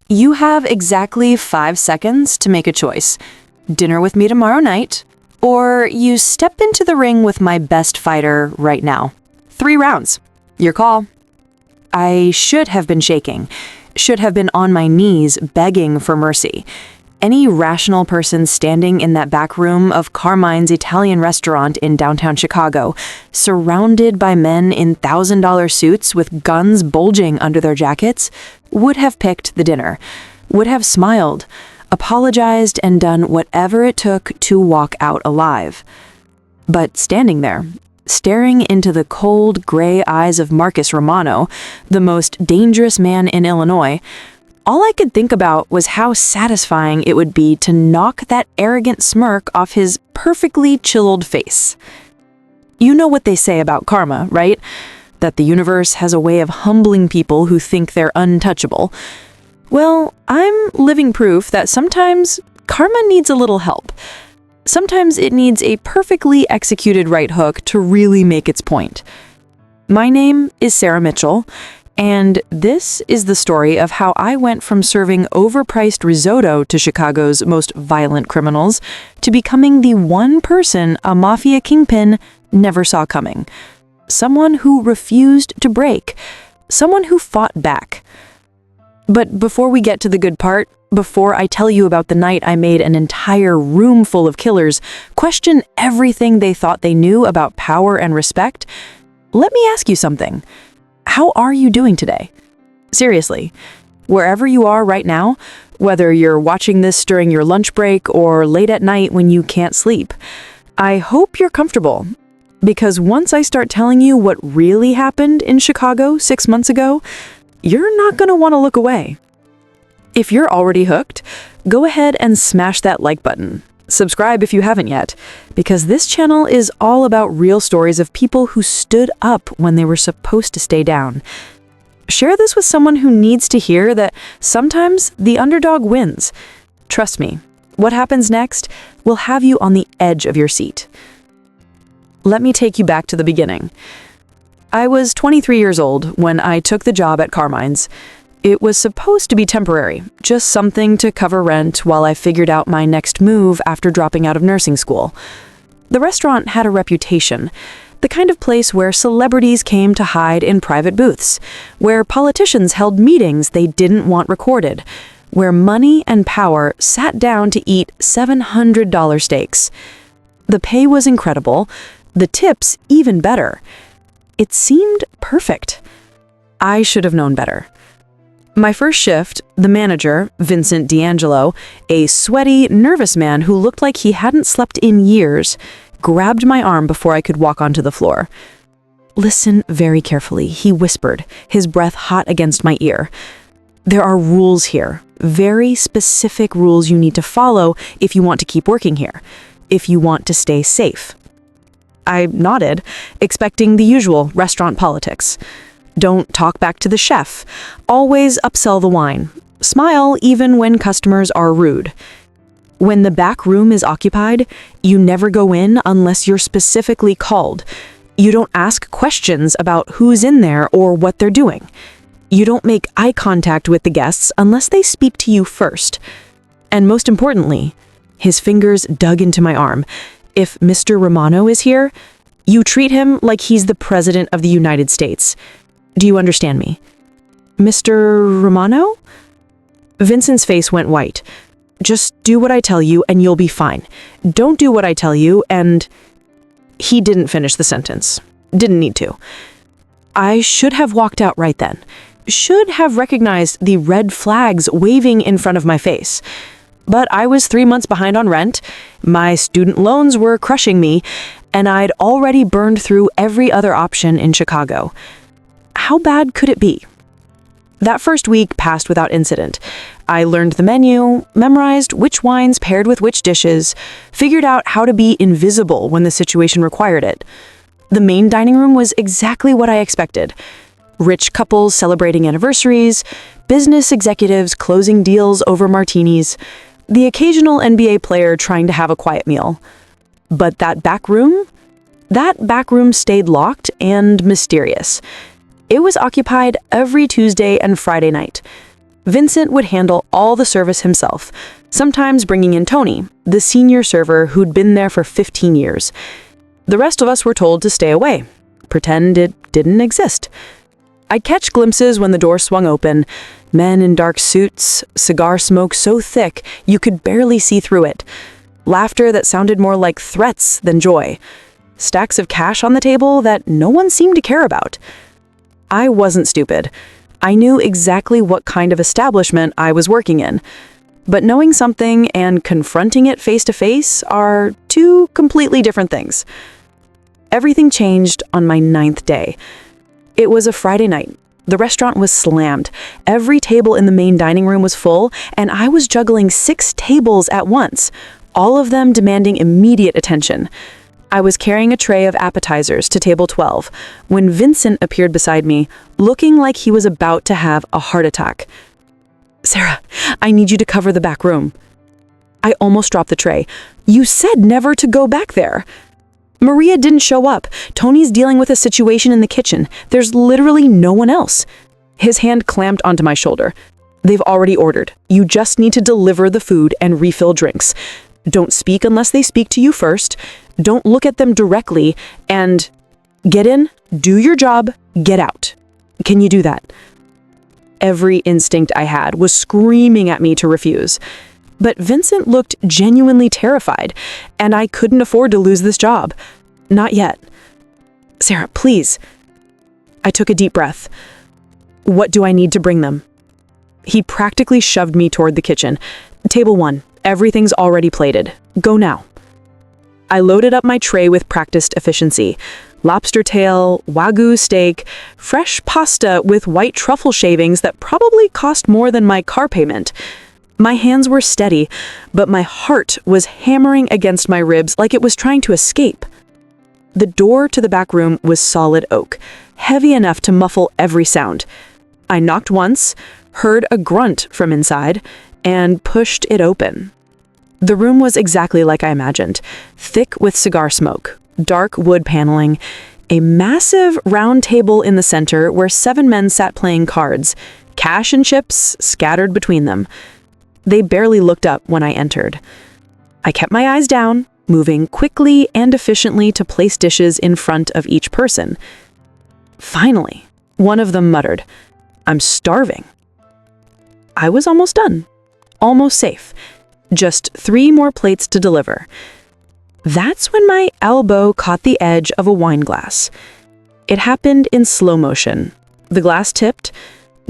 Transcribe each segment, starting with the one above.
You have exactly 5 seconds to make a choice. Dinner with me tomorrow night, or you step into the ring with my best fighter right now. 3 rounds. Your call. I should have been shaking, should have been on my knees begging for mercy. Any rational person standing in that back room of Carmine's Italian restaurant in downtown Chicago, surrounded by men in $1,000 suits with guns bulging under their jackets, would have picked the dinner, would have smiled, apologized, and done whatever it took to walk out alive. But standing there, staring into the cold, gray eyes of Marcus Romano, the most dangerous man in Illinois, all I could think about was how satisfying it would be to knock that arrogant smirk off his perfectly chilled face. You know what they say about karma, right? That the universe has a way of humbling people who think they're untouchable. Well, I'm living proof that sometimes karma needs a little help. Sometimes it needs a perfectly executed right hook to really make its point. My name is Sarah Mitchell, and this is the story of how I went from serving overpriced risotto to Chicago's most violent criminals to becoming the one person a mafia kingpin never saw coming. Someone who refused to break. Someone who fought back. But before we get to the good part, before I tell you about the night I made an entire room full of killers question everything they thought they knew about power and respect, let me ask you something. How are you doing today? Seriously, wherever you are right now, whether you're watching this during your lunch break or late at night when you can't sleep, I hope you're comfortable. Because once I start telling you what really happened in Chicago 6 months ago, you're not going to want to look away. If you're already hooked, go ahead and smash that like button. Subscribe if you haven't yet, because this channel is all about real stories of people who stood up when they were supposed to stay down. Share this with someone who needs to hear that sometimes the underdog wins. Trust me, what happens next will have you on the edge of your seat. Let me take you back to the beginning. I was 23 years old when I took the job at Carmine's. It was supposed to be temporary, just something to cover rent while I figured out my next move after dropping out of nursing school. The restaurant had a reputation, the kind of place where celebrities came to hide in private booths, where politicians held meetings they didn't want recorded, where money and power sat down to eat $700 steaks. The pay was incredible, the tips even better. It seemed perfect. I should have known better. My first shift, the manager, Vincent D'Angelo, a sweaty, nervous man who looked like he hadn't slept in years, grabbed my arm before I could walk onto the floor. "Listen very carefully," he whispered, his breath hot against my ear. "There are rules here, very specific rules you need to follow if you want to keep working here, if you want to stay safe." I nodded, expecting the usual restaurant politics. Don't talk back to the chef. Always upsell the wine. Smile even when customers are rude. When the back room is occupied, you never go in unless you're specifically called. You don't ask questions about who's in there or what they're doing. You don't make eye contact with the guests unless they speak to you first. And most importantly, his fingers dug into my arm. If Mr. Romano is here, you treat him like he's the President of the United States. Do you understand me? Mr. Romano? Vincent's face went white. "Just do what I tell you and you'll be fine. Don't do what I tell you and..." He didn't finish the sentence. Didn't need to. I should have walked out right then. Should have recognized the red flags waving in front of my face. But I was 3 months behind on rent, my student loans were crushing me, and I'd already burned through every other option in Chicago. How bad could it be? That first week passed without incident. I learned the menu, memorized which wines paired with which dishes, figured out how to be invisible when the situation required it. The main dining room was exactly what I expected. Rich couples celebrating anniversaries, business executives closing deals over martinis, the occasional NBA player trying to have a quiet meal. But that back room stayed locked and mysterious. It was occupied every Tuesday and Friday night. Vincent would handle all the service himself, sometimes bringing in Tony, the senior server who'd been there for 15 years. The rest of us were told to stay away, pretend it didn't exist. I'd catch glimpses when the door swung open, men in dark suits, cigar smoke so thick you could barely see through it, laughter that sounded more like threats than joy, stacks of cash on the table that no one seemed to care about. I wasn't stupid. I knew exactly what kind of establishment I was working in. But knowing something and confronting it face to face are two completely different things. Everything changed on my 9th day. It was a Friday night. The restaurant was slammed. Every table in the main dining room was full, and I was juggling 6 tables at once, all of them demanding immediate attention. I was carrying a tray of appetizers to table 12 when Vincent appeared beside me, looking like he was about to have a heart attack. "Sarah, I need you to cover the back room." I almost dropped the tray. "You said never to go back there." "Maria didn't show up. Tony's dealing with a situation in the kitchen. There's literally no one else." His hand clamped onto my shoulder. "They've already ordered. You just need to deliver the food and refill drinks. Don't speak unless they speak to you first. Don't look at them directly, and get in, do your job, get out. Can you do that?" Every instinct I had was screaming at me to refuse. But Vincent looked genuinely terrified, and I couldn't afford to lose this job. Not yet. "Sarah, please." I took a deep breath. "What do I need to bring them?" He practically shoved me toward the kitchen. "Table 1, everything's already plated. Go now." I loaded up my tray with practiced efficiency. Lobster tail, wagyu steak, fresh pasta with white truffle shavings that probably cost more than my car payment. My hands were steady, but my heart was hammering against my ribs like it was trying to escape. The door to the back room was solid oak, heavy enough to muffle every sound. I knocked once, heard a grunt from inside, and pushed it open. The room was exactly like I imagined, thick with cigar smoke, dark wood paneling, a massive round table in the center where 7 men sat playing cards, cash and chips scattered between them. They barely looked up when I entered. I kept my eyes down, moving quickly and efficiently to place dishes in front of each person. Finally, one of them muttered, "I'm starving." I was almost done, almost safe. Just 3 more plates to deliver. That's when my elbow caught the edge of a wine glass. It happened in slow motion. The glass tipped,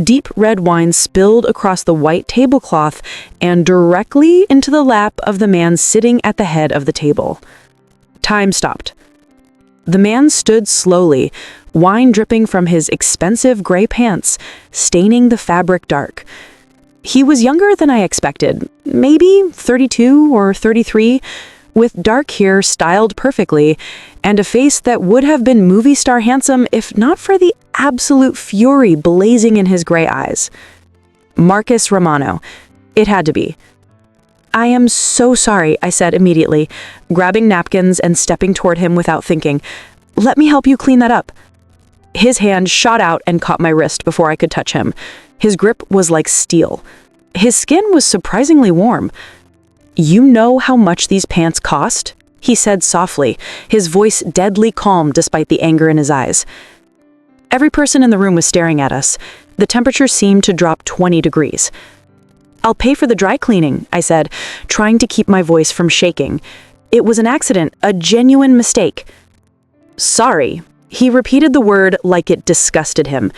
deep red wine spilled across the white tablecloth and directly into the lap of the man sitting at the head of the table. Time stopped. The man stood slowly, wine dripping from his expensive gray pants, staining the fabric dark. He was younger than I expected, maybe 32 or 33, with dark hair styled perfectly, and a face that would have been movie star handsome if not for the absolute fury blazing in his gray eyes. Marcus Romano. It had to be. "I am so sorry," I said immediately, grabbing napkins and stepping toward him without thinking. "Let me help you clean that up." His hand shot out and caught my wrist before I could touch him. His grip was like steel. His skin was surprisingly warm. "You know how much these pants cost?" he said softly, his voice deadly calm despite the anger in his eyes. Every person in the room was staring at us. The temperature seemed to drop 20 degrees. "I'll pay for the dry cleaning," I said, trying to keep my voice from shaking. "It was an accident, a genuine mistake." "Sorry." He repeated the word like it disgusted him.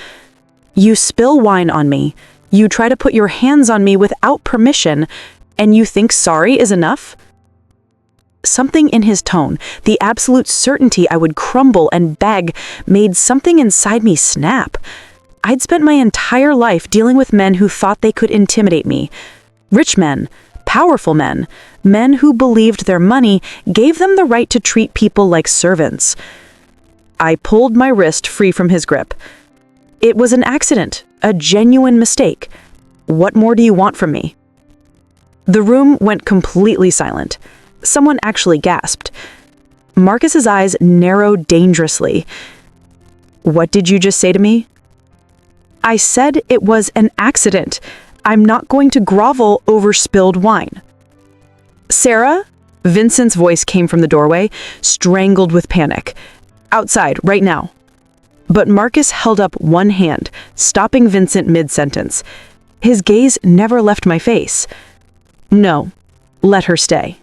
"You spill wine on me. You try to put your hands on me without permission, and you think sorry is enough?" Something in his tone, the absolute certainty I would crumble and beg, made something inside me snap. I'd spent my entire life dealing with men who thought they could intimidate me. Rich men, powerful men, men who believed their money gave them the right to treat people like servants. I pulled my wrist free from his grip. "It was an accident, a genuine mistake. What more do you want from me?" The room went completely silent. Someone actually gasped. Marcus's eyes narrowed dangerously. "What did you just say to me?" "I said it was an accident, I'm not going to grovel over spilled wine. Sarah? Vincent's voice came from the doorway, strangled with panic. Outside, right now. But Marcus held up one hand, stopping Vincent mid-sentence. His gaze never left my face. No, let her stay.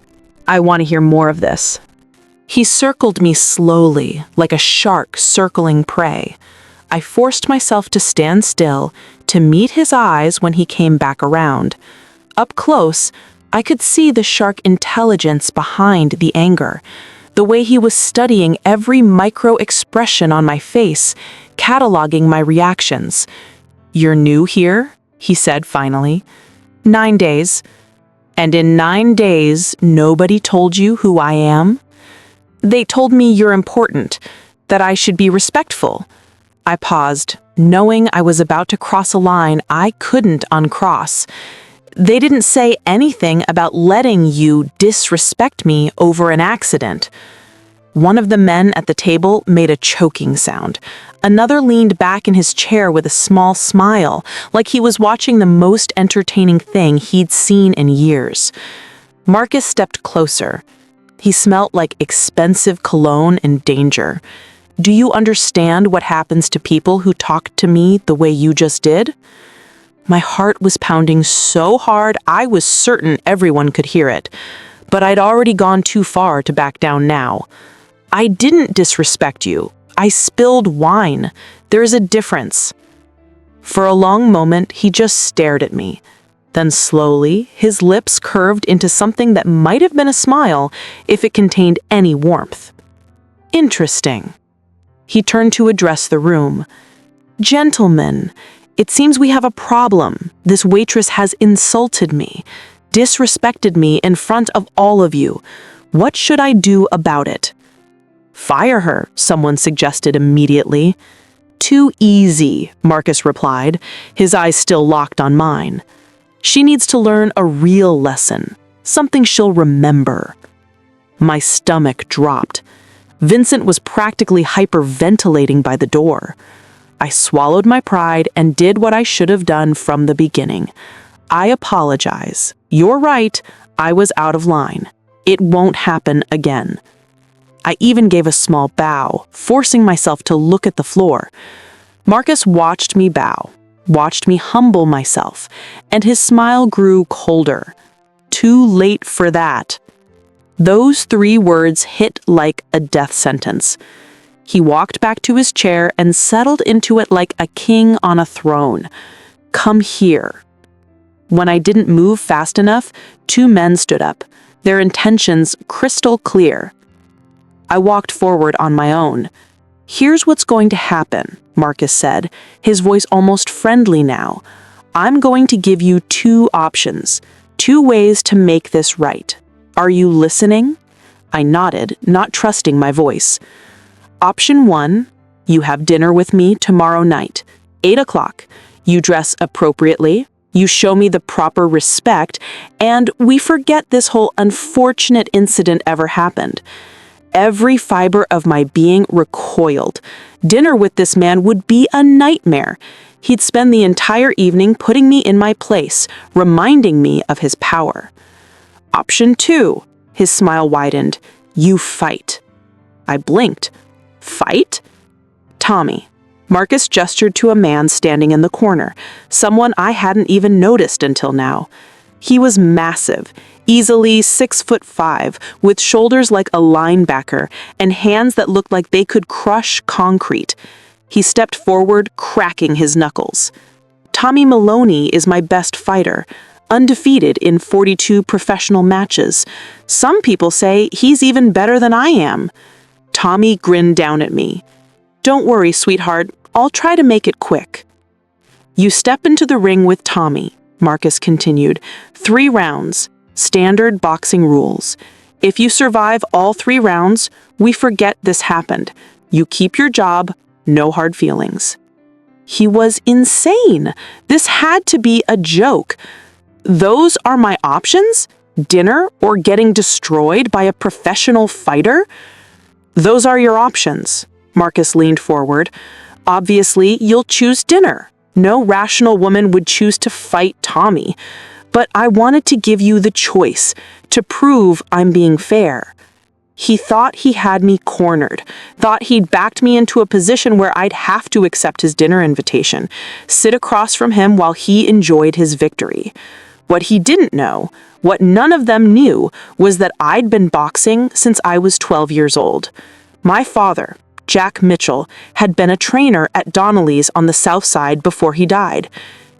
I want to hear more of this. He circled me slowly, like a shark circling prey. I forced myself to stand still, to meet his eyes when he came back around. Up close, I could see the shark intelligence behind the anger, the way he was studying every micro-expression on my face, cataloging my reactions. "You're new here?" he said finally. 9 days. And in 9 days, nobody told you who I am? They told me you're important, that I should be respectful. I paused, knowing I was about to cross a line I couldn't uncross. They didn't say anything about letting you disrespect me over an accident. One of the men at the table made a choking sound. Another leaned back in his chair with a small smile, like he was watching the most entertaining thing he'd seen in years. Marcus stepped closer. He smelt like expensive cologne and danger. "Do you understand what happens to people who talk to me the way you just did?" My heart was pounding so hard I was certain everyone could hear it, but I'd already gone too far to back down now. "I didn't disrespect you. I spilled wine. There is a difference." For a long moment, he just stared at me. Then slowly, his lips curved into something that might have been a smile if it contained any warmth. "Interesting." He turned to address the room. "Gentlemen, it seems we have a problem. This waitress has insulted me, disrespected me in front of all of you. What should I do about it?" "Fire her," someone suggested immediately. "Too easy," Marcus replied, his eyes still locked on mine. "She needs to learn a real lesson, something she'll remember." My stomach dropped. Vincent was practically hyperventilating by the door. I swallowed my pride and did what I should have done from the beginning. "I apologize. You're right. I was out of line. It won't happen again." I even gave a small bow, forcing myself to look at the floor. Marcus watched me bow, watched me humble myself, and his smile grew colder. "Too late for that." Those 3 words hit like a death sentence. He walked back to his chair and settled into it like a king on a throne. "Come here." When I didn't move fast enough, 2 men stood up, their intentions crystal clear. I walked forward on my own. "Here's what's going to happen," Marcus said, his voice almost friendly now. "I'm going to give you 2 options, 2 ways to make this right. Are you listening?" I nodded, not trusting my voice. "Option 1, you have dinner with me tomorrow night, 8 o'clock. You dress appropriately, you show me the proper respect, and we forget this whole unfortunate incident ever happened." Every fiber of my being recoiled. Dinner with this man would be a nightmare. He'd spend the entire evening putting me in my place, reminding me of his power. Option 2, his smile widened. "You fight." I blinked. "Fight?" "Tommy." Marcus gestured to a man standing in the corner, someone I hadn't even noticed until now. He was massive, easily 6'5", with shoulders like a linebacker and hands that looked like they could crush concrete. He stepped forward, cracking his knuckles. "Tommy Maloney is my best fighter, undefeated in 42 professional matches. Some people say he's even better than I am." Tommy grinned down at me. "Don't worry, sweetheart. I'll try to make it quick." "You step into the ring with Tommy," Marcus continued. 3 rounds. Standard boxing rules. If you survive all 3 rounds, we forget this happened. You keep your job, no hard feelings. He was insane. This had to be a joke. Those are my options? Dinner or getting destroyed by a professional fighter? "Those are your options." Marcus leaned forward. "Obviously, you'll choose dinner. No rational woman would choose to fight Tommy. But I wanted to give you the choice, to prove I'm being fair. He thought he had me cornered, thought he'd backed me into a position where I'd have to accept his dinner invitation, sit across from him while he enjoyed his victory. What he didn't know, what none of them knew, was that I'd been boxing since I was 12 years old. My father, Jack Mitchell, had been a trainer at Donnelly's on the South Side before he died.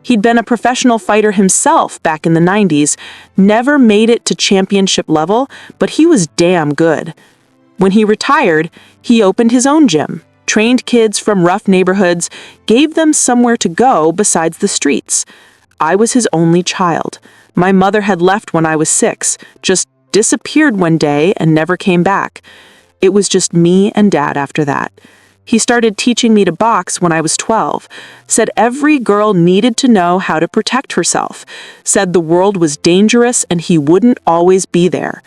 He'd been a professional fighter himself back in the 90s, never made it to championship level, but he was damn good. When he retired, he opened his own gym, trained kids from rough neighborhoods, gave them somewhere to go besides the streets. I was his only child. My mother had left when I was 6, just disappeared one day and never came back. It was just me and Dad after that. He started teaching me to box when I was 12, said every girl needed to know how to protect herself, said the world was dangerous and he wouldn't always be there.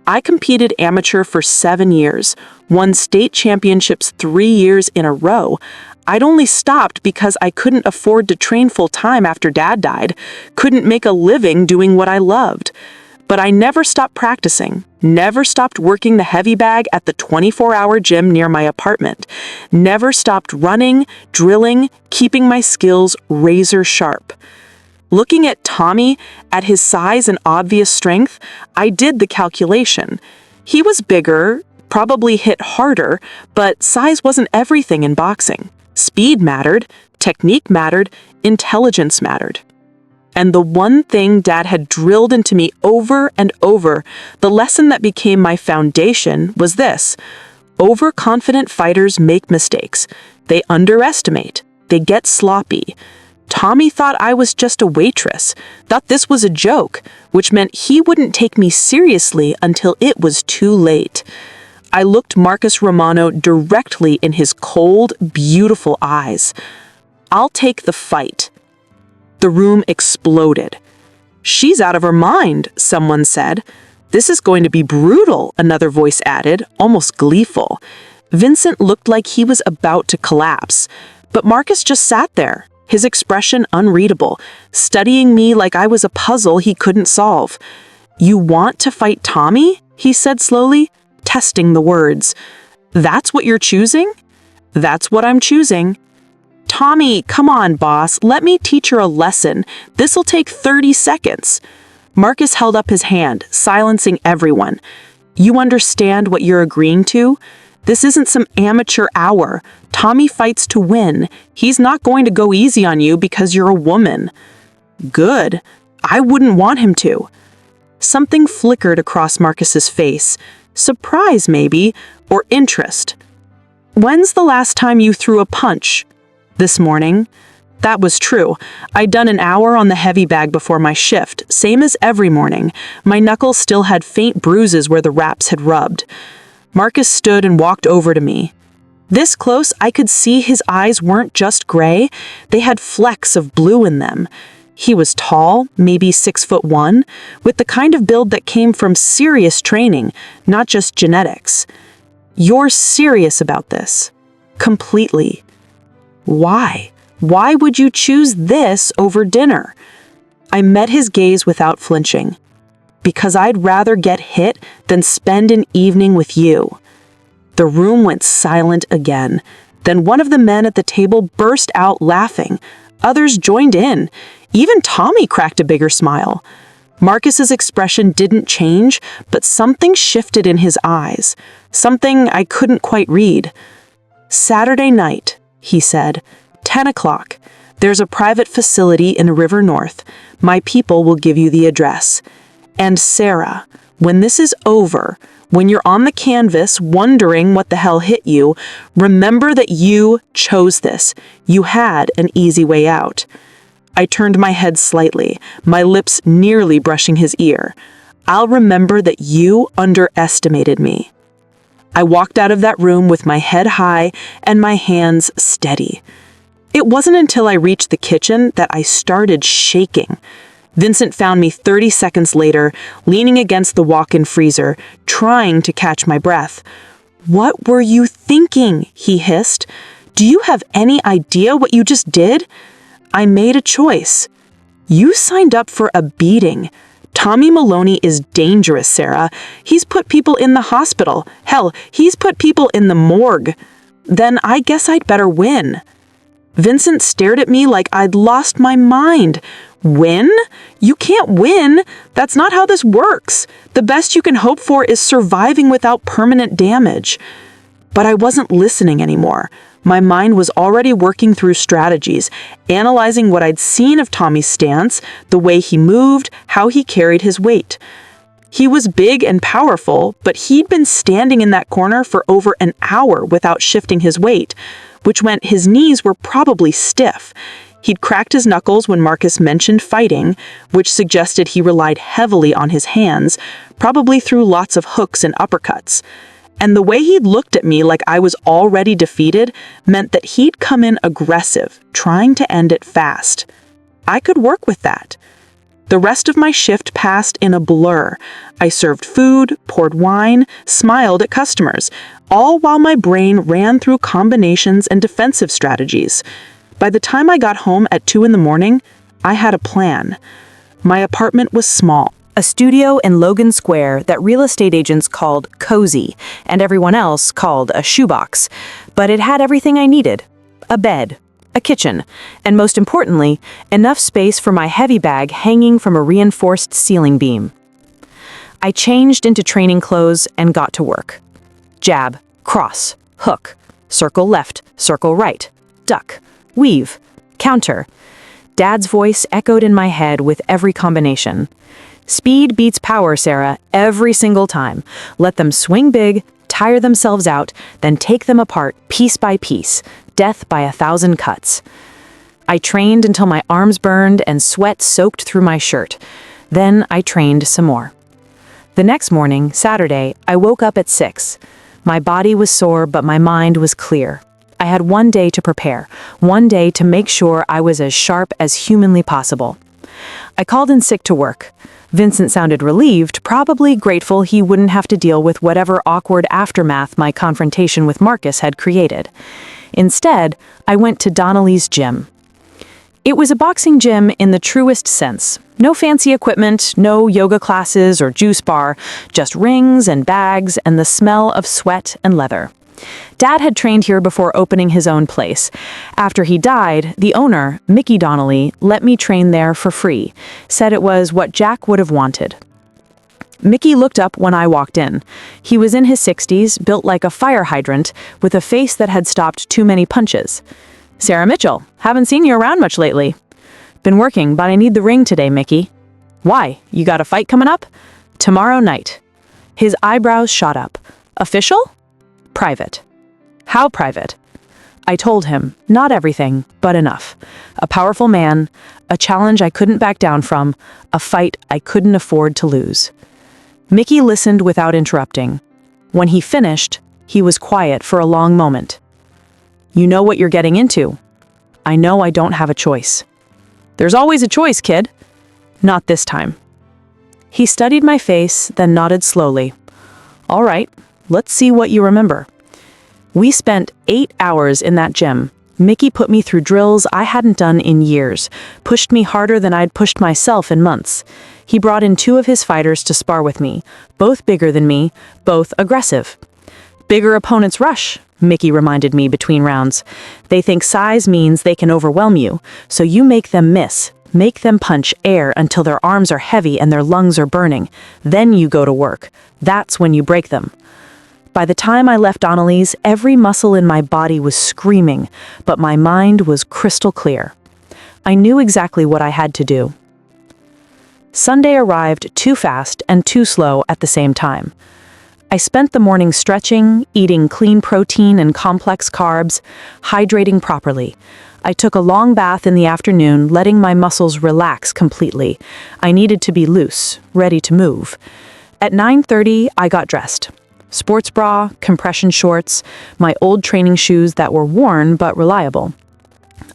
I competed amateur for 7 years, won state championships 3 years in a row. I'd only stopped because I couldn't afford to train full-time after Dad died, couldn't make a living doing what I loved. But I never stopped practicing, never stopped working the heavy bag at the 24-hour gym near my apartment, never stopped running, drilling, keeping my skills razor sharp. Looking at Tommy, at his size and obvious strength, I did the calculation. He was bigger, probably hit harder, but size wasn't everything in boxing. Speed mattered, technique mattered, intelligence mattered. And the one thing Dad had drilled into me over and over, the lesson that became my foundation, was this: overconfident fighters make mistakes. They underestimate. They get sloppy. Tommy thought I was just a waitress, thought this was a joke, which meant he wouldn't take me seriously until it was too late. I looked Marcus Romano directly in his cold, beautiful eyes. "I'll take the fight." The room exploded. "She's out of her mind," someone said. "This is going to be brutal," another voice added, almost gleeful. Vincent looked like he was about to collapse, but Marcus just sat there, his expression unreadable, studying me like I was a puzzle he couldn't solve. "You want to fight Tommy?" he said slowly, testing the words. "That's what you're choosing?" "That's what I'm choosing." "Tommy, come on, boss. Let me teach her a lesson. This'll take 30 seconds. Marcus held up his hand, silencing everyone. "You understand what you're agreeing to? This isn't some amateur hour. Tommy fights to win. He's not going to go easy on you because you're a woman." "Good. I wouldn't want him to." Something flickered across Marcus's face. Surprise, maybe, or interest. "When's the last time you threw a punch?" "This morning." That was true. I'd done an hour on the heavy bag before my shift, same as every morning. My knuckles still had faint bruises where the wraps had rubbed. Marcus stood and walked over to me. This close, I could see his eyes weren't just gray, they had flecks of blue in them. He was tall, maybe 6'1", with the kind of build that came from serious training, not just genetics. "You're serious about this?" "Completely." "Why? Why would you choose this over dinner?" I met his gaze without flinching. "Because I'd rather get hit than spend an evening with you." The room went silent again. Then one of the men at the table burst out laughing. Others joined in. Even Tommy cracked a bigger smile. Marcus's expression didn't change, but something shifted in his eyes. Something I couldn't quite read. "Saturday night," he said, 10 o'clock. "There's a private facility in River North. My people will give you the address. And Sarah, when this is over, when you're on the canvas wondering what the hell hit you, remember that you chose this. You had an easy way out." I turned my head slightly, my lips nearly brushing his ear. "I'll remember that you underestimated me." I walked out of that room with my head high and my hands steady. It wasn't until I reached the kitchen that I started shaking. Vincent found me 30 seconds later, leaning against the walk-in freezer, trying to catch my breath. "What were you thinking?" he hissed. "Do you have any idea what you just did?" I made a choice. You signed up for a beating. Tommy Maloney is dangerous, Sarah. He's put people in the hospital. Hell, he's put people in the morgue. Then I guess I'd better win. Vincent stared at me like I'd lost my mind. Win? You can't win. That's not how this works. The best you can hope for is surviving without permanent damage. But I wasn't listening anymore. My mind was already working through strategies, analyzing what I'd seen of Tommy's stance, the way he moved, how he carried his weight. He was big and powerful, but he'd been standing in that corner for over an hour without shifting his weight, which meant his knees were probably stiff. He'd cracked his knuckles when Marcus mentioned fighting, which suggested he relied heavily on his hands, probably through lots of hooks and uppercuts. And the way he'd looked at me like I was already defeated meant that he'd come in aggressive, trying to end it fast. I could work with that. The rest of my shift passed in a blur. I served food, poured wine, smiled at customers, all while my brain ran through combinations and defensive strategies. By the time I got home at 2 a.m, I had a plan. My apartment was small. A studio in Logan Square that real estate agents called cozy and everyone else called a shoebox. But it had everything I needed. A bed, a kitchen, and most importantly, enough space for my heavy bag hanging from a reinforced ceiling beam. I changed into training clothes and got to work. Jab, cross, hook, circle left, circle right, duck, weave, counter. Dad's voice echoed in my head with every combination. Speed beats power, Sarah, every single time. Let them swing big, tire themselves out, then take them apart piece by piece, death by 1,000 cuts. I trained until my arms burned and sweat soaked through my shirt. Then I trained some more. The next morning, Saturday, I woke up at 6. My body was sore, but my mind was clear. I had one day to prepare, one day to make sure I was as sharp as humanly possible. I called in sick to work. Vincent sounded relieved, probably grateful he wouldn't have to deal with whatever awkward aftermath my confrontation with Marcus had created. Instead, I went to Donnelly's gym. It was a boxing gym in the truest sense. No fancy equipment, no yoga classes or juice bar, just rings and bags and the smell of sweat and leather. Dad had trained here before opening his own place. After he died, the owner, Mickey Donnelly, let me train there for free, said it was what Jack would have wanted. Mickey looked up when I walked in. He was in his 60s, built like a fire hydrant, with a face that had stopped too many punches. "Sarah Mitchell, haven't seen you around much lately." "Been working, but I need the ring today, Mickey." "Why? You got a fight coming up?" "Tomorrow night." His eyebrows shot up. "Official?" "Private." "How private?" I told him, not everything, but enough. A powerful man, a challenge I couldn't back down from, a fight I couldn't afford to lose. Mickey listened without interrupting. When he finished, he was quiet for a long moment. "You know what you're getting into." "I know I don't have a choice." "There's always a choice, kid." "Not this time." He studied my face, then nodded slowly. "All right, let's see what you remember." We spent 8 hours in that gym. Mickey put me through drills I hadn't done in years, pushed me harder than I'd pushed myself in months. He brought in 2 of his fighters to spar with me, both bigger than me, both aggressive. "Bigger opponents rush," Mickey reminded me between rounds. "They think size means they can overwhelm you, so you make them miss, make them punch air until their arms are heavy and their lungs are burning. Then you go to work. That's when you break them." By the time I left Donnelly's, every muscle in my body was screaming, but my mind was crystal clear. I knew exactly what I had to do. Sunday arrived too fast and too slow at the same time. I spent the morning stretching, eating clean protein and complex carbs, hydrating properly. I took a long bath in the afternoon, letting my muscles relax completely. I needed to be loose, ready to move. At 9:30, I got dressed. Sports bra, compression shorts, my old training shoes that were worn but reliable.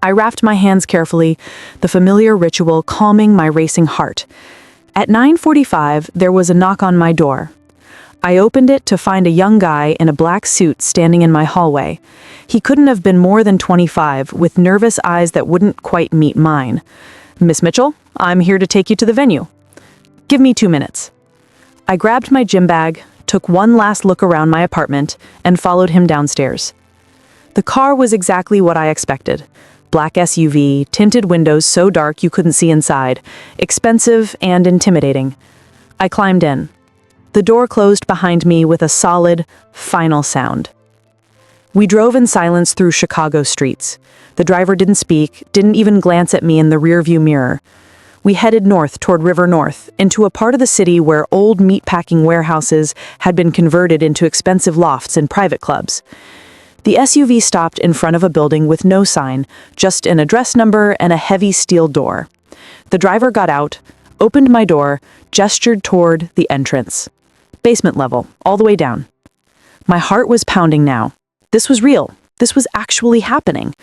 I wrapped my hands carefully, the familiar ritual calming my racing heart. At 9:45, there was a knock on my door. I opened it to find a young guy in a black suit standing in my hallway. He couldn't have been more than 25, with nervous eyes that wouldn't quite meet mine. "Miss Mitchell, I'm here to take you to the venue." "Give me 2 minutes." I grabbed my gym bag, took one last look around my apartment, and followed him downstairs. The car was exactly what I expected. Black SUV, tinted windows so dark you couldn't see inside, expensive and intimidating. I climbed in. The door closed behind me with a solid, final sound. We drove in silence through Chicago streets. The driver didn't speak, didn't even glance at me in the rearview mirror. We headed north toward River North, into a part of the city where old meatpacking warehouses had been converted into expensive lofts and private clubs. The SUV stopped in front of a building with no sign, just an address number and a heavy steel door. The driver got out, opened my door, gestured toward the entrance. Basement level, all the way down. My heart was pounding now. This was real. This was actually happening.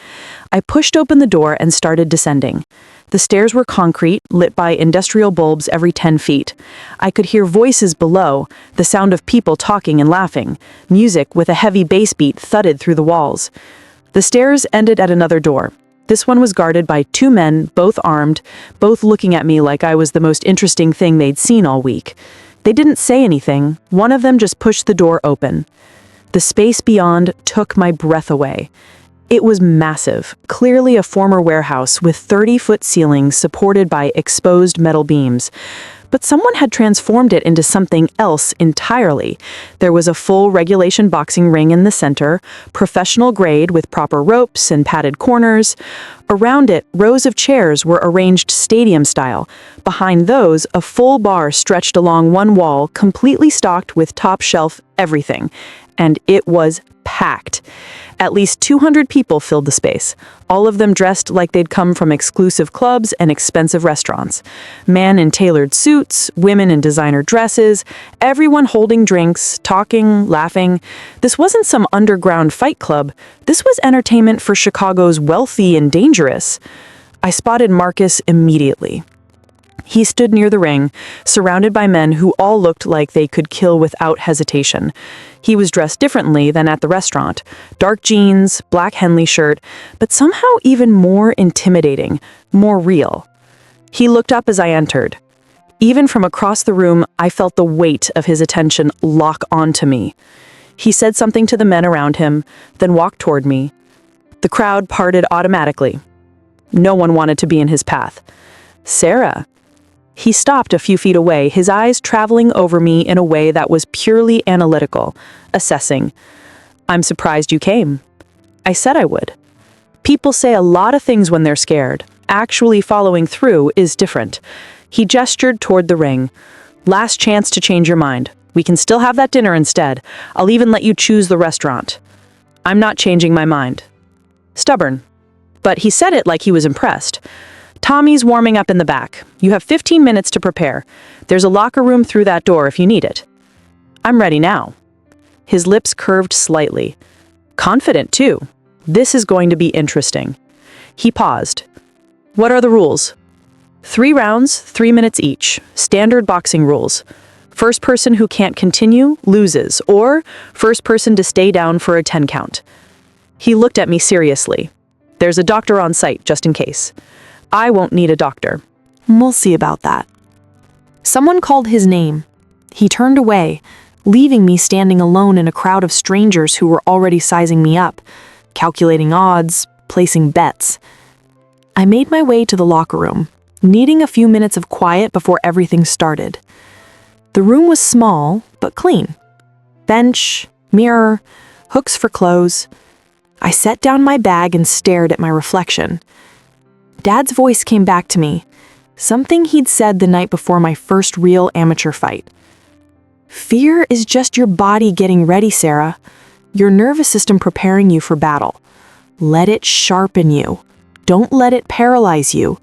I pushed open the door and started descending. The stairs were concrete, lit by industrial bulbs every 10 feet. I could hear voices below, the sound of people talking and laughing. Music with a heavy bass beat thudded through the walls. The stairs ended at another door. This one was guarded by 2 men, both armed, both looking at me like I was the most interesting thing they'd seen all week. They didn't say anything. One of them just pushed the door open. The space beyond took my breath away. It was massive, clearly a former warehouse with 30-foot ceilings supported by exposed metal beams. But someone had transformed it into something else entirely. There was a full regulation boxing ring in the center, professional grade with proper ropes and padded corners. Around it, rows of chairs were arranged stadium style. Behind those, a full bar stretched along one wall, completely stocked with top-shelf everything. And it was packed. At least 200 people filled the space, all of them dressed like they'd come from exclusive clubs and expensive restaurants. Men in tailored suits, women in designer dresses, everyone holding drinks, talking, laughing. This wasn't some underground fight club. This was entertainment for Chicago's wealthy and dangerous. I spotted Marcus immediately. He stood near the ring, surrounded by men who all looked like they could kill without hesitation. He was dressed differently than at the restaurant. Dark jeans, black Henley shirt, but somehow even more intimidating, more real. He looked up as I entered. Even from across the room, I felt the weight of his attention lock onto me. He said something to the men around him, then walked toward me. The crowd parted automatically. No one wanted to be in his path. "Sarah." He stopped a few feet away, his eyes traveling over me in a way that was purely analytical, assessing. "I'm surprised you came." I said I would. People say a lot of things when they're scared. Actually following through is different. He gestured toward the ring. "Last chance to change your mind. We can still have that dinner instead. I'll even let you choose the restaurant." I'm not changing my mind. Stubborn. But he said it like he was impressed. "Tommy's warming up in the back. You have 15 minutes to prepare. There's a locker room through that door if you need it." "I'm ready now." His lips curved slightly. Confident, too. This is going to be interesting. He paused. "What are the rules?" 3 rounds, 3 minutes each. Standard boxing rules. First person who can't continue loses, or first person to stay down for a 10 count. He looked at me seriously. "There's a doctor on site, just in case." "I won't need a doctor." "We'll see about that." Someone called his name. He turned away, leaving me standing alone in a crowd of strangers who were already sizing me up, calculating odds, placing bets. I made my way to the locker room, needing a few minutes of quiet before everything started. The room was small, but clean. Bench, mirror, hooks for clothes. I set down my bag and stared at my reflection. Dad's voice came back to me, something he'd said the night before my first real amateur fight. "Fear is just your body getting ready, Sarah. Your nervous system preparing you for battle. Let it sharpen you. Don't let it paralyze you.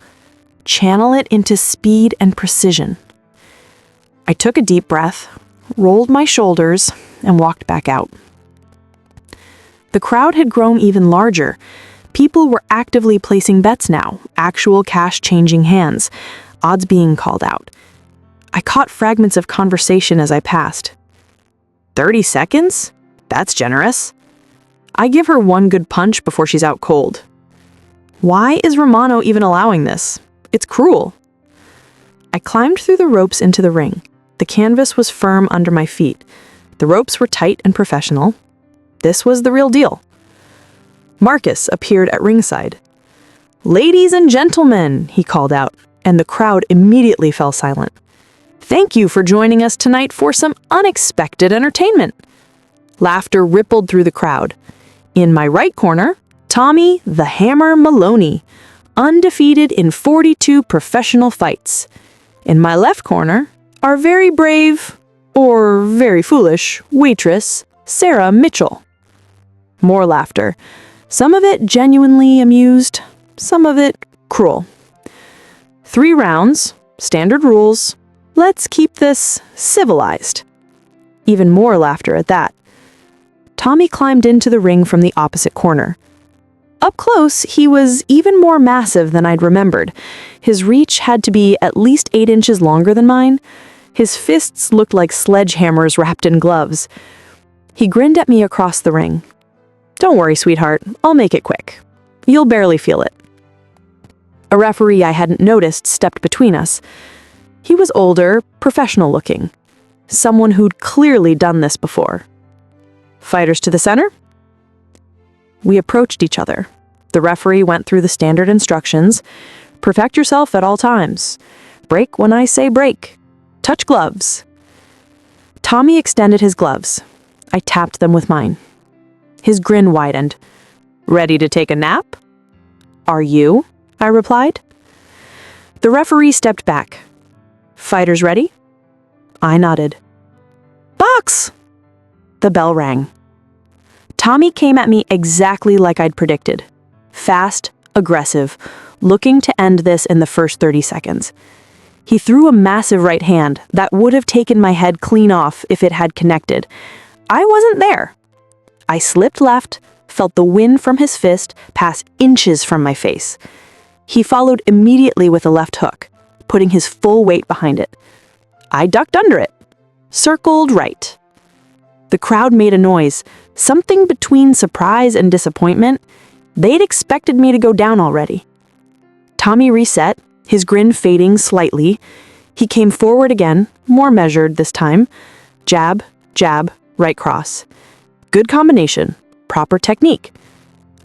Channel it into speed and precision." I took a deep breath, rolled my shoulders, and walked back out. The crowd had grown even larger. People were actively placing bets now, actual cash changing hands, odds being called out. I caught fragments of conversation as I passed. 30 seconds? That's generous. I give her one good punch before she's out cold. Why is Romano even allowing this? It's cruel. I climbed through the ropes into the ring. The canvas was firm under my feet. The ropes were tight and professional. This was the real deal. Marcus appeared at ringside. "Ladies and gentlemen," he called out, and the crowd immediately fell silent. "Thank you for joining us tonight for some unexpected entertainment." Laughter rippled through the crowd. In my right corner, Tommy the Hammer Maloney, undefeated in 42 professional fights. In my left corner, our very brave, or very foolish, waitress, Sarah Mitchell. More laughter. Some of it genuinely amused, some of it cruel. 3 rounds, standard rules. Let's keep this civilized. Even more laughter at that. Tommy climbed into the ring from the opposite corner. Up close, he was even more massive than I'd remembered. His reach had to be at least 8 inches longer than mine. His fists looked like sledgehammers wrapped in gloves. He grinned at me across the ring. "Don't worry, sweetheart. I'll make it quick. You'll barely feel it." A referee I hadn't noticed stepped between us. He was older, professional looking. Someone who'd clearly done this before. "Fighters to the center?" We approached each other. The referee went through the standard instructions. Protect yourself at all times. Break when I say break. Touch gloves. Tommy extended his gloves. I tapped them with mine. His grin widened. "Ready to take a nap?" "Are you?" I replied. The referee stepped back. "Fighters ready?" I nodded. "Box!" The bell rang. Tommy came at me exactly like I'd predicted. Fast, aggressive, looking to end this in the first 30 seconds. He threw a massive right hand that would have taken my head clean off if it had connected. I wasn't there. I slipped left, felt the wind from his fist pass inches from my face. He followed immediately with a left hook, putting his full weight behind it. I ducked under it, circled right. The crowd made a noise, something between surprise and disappointment. They'd expected me to go down already. Tommy reset, his grin fading slightly. He came forward again, more measured this time. Jab, jab, right cross. Good combination, proper technique.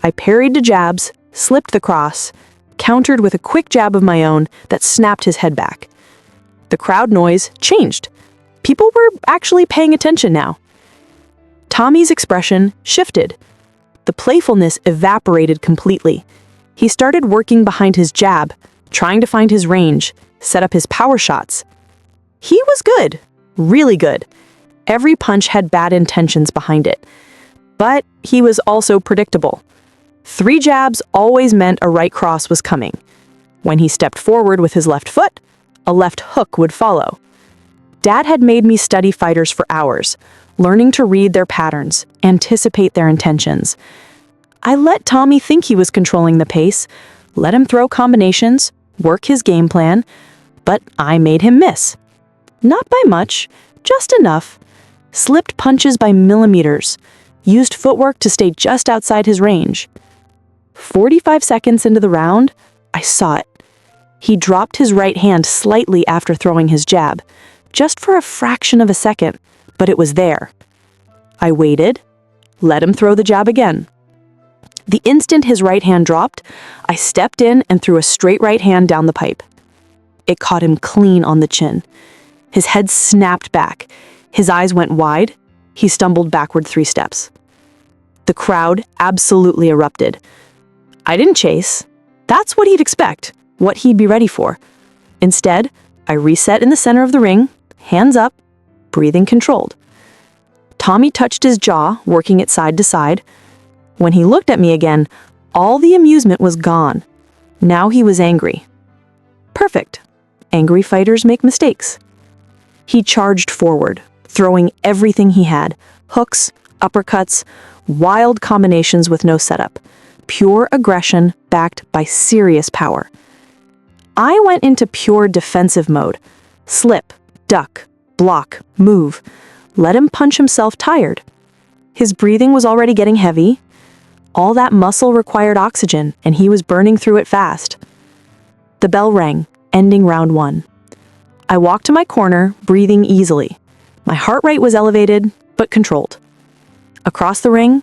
I parried the jabs, slipped the cross, countered with a quick jab of my own that snapped his head back. The crowd noise changed. People were actually paying attention now. Tommy's expression shifted. The playfulness evaporated completely. He started working behind his jab, trying to find his range, set up his power shots. He was good, really good. Every punch had bad intentions behind it. But he was also predictable. 3 jabs always meant a right cross was coming. When he stepped forward with his left foot, a left hook would follow. Dad had made me study fighters for hours, learning to read their patterns, anticipate their intentions. I let Tommy think he was controlling the pace, let him throw combinations, work his game plan, but I made him miss. Not by much, just enough. Slipped punches by millimeters, used footwork to stay just outside his range. 45 seconds into the round, I saw it. He dropped his right hand slightly after throwing his jab, just for a fraction of a second, but it was there. I waited, let him throw the jab again. The instant his right hand dropped, I stepped in and threw a straight right hand down the pipe. It caught him clean on the chin. His head snapped back. His eyes went wide. He stumbled backward 3 steps. The crowd absolutely erupted. I didn't chase. That's what he'd expect, what he'd be ready for. Instead, I reset in the center of the ring, hands up, breathing controlled. Tommy touched his jaw, working it side to side. When he looked at me again, all the amusement was gone. Now he was angry. Perfect. Angry fighters make mistakes. He charged forward, throwing everything he had, hooks, uppercuts, wild combinations with no setup, pure aggression backed by serious power. I went into pure defensive mode. Slip, duck, block, move, Let him punch himself tired. His breathing was already getting heavy. All that muscle required oxygen, and he was burning through it fast. The bell rang, ending round 1. I walked to my corner, breathing easily. My heart rate was elevated, but controlled. Across the ring,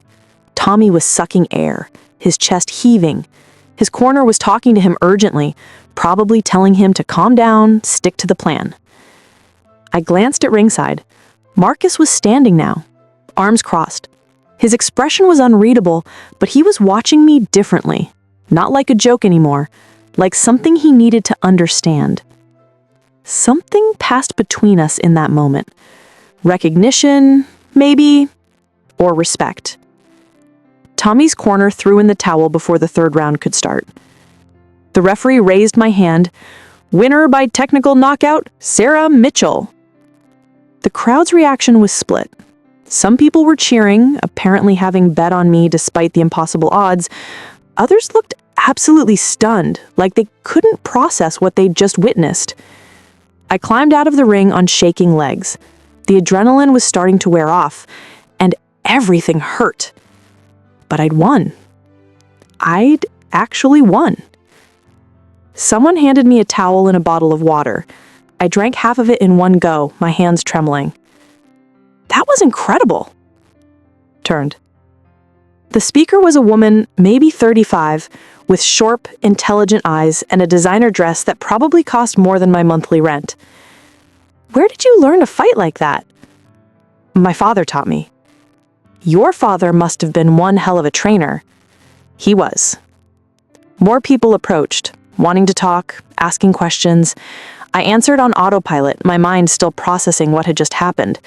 Tommy was sucking air, his chest heaving. His corner was talking to him urgently, probably telling him to calm down, stick to the plan. I glanced at ringside. Marcus was standing now, arms crossed. His expression was unreadable, but he was watching me differently, not like a joke anymore, like something he needed to understand. Something passed between us in that moment. Recognition, maybe, or respect. Tommy's corner threw in the towel before the 3rd round could start. The referee raised my hand. Winner by technical knockout, Sarah Mitchell. The crowd's reaction was split. Some people were cheering, apparently having bet on me despite the impossible odds. Others looked absolutely stunned, like they couldn't process what they'd just witnessed. I climbed out of the ring on shaking legs. The adrenaline was starting to wear off, and everything hurt. But I'd won. I'd actually won. Someone handed me a towel and a bottle of water. I drank half of it in one go, my hands trembling. That was incredible. Turned. The speaker was a woman, maybe 35, with sharp, intelligent eyes and a designer dress that probably cost more than my monthly rent. Where did you learn to fight like that? My father taught me. Your father must have been one hell of a trainer. He was. More people approached, wanting to talk, asking questions. I answered on autopilot, my mind still processing what had just happened.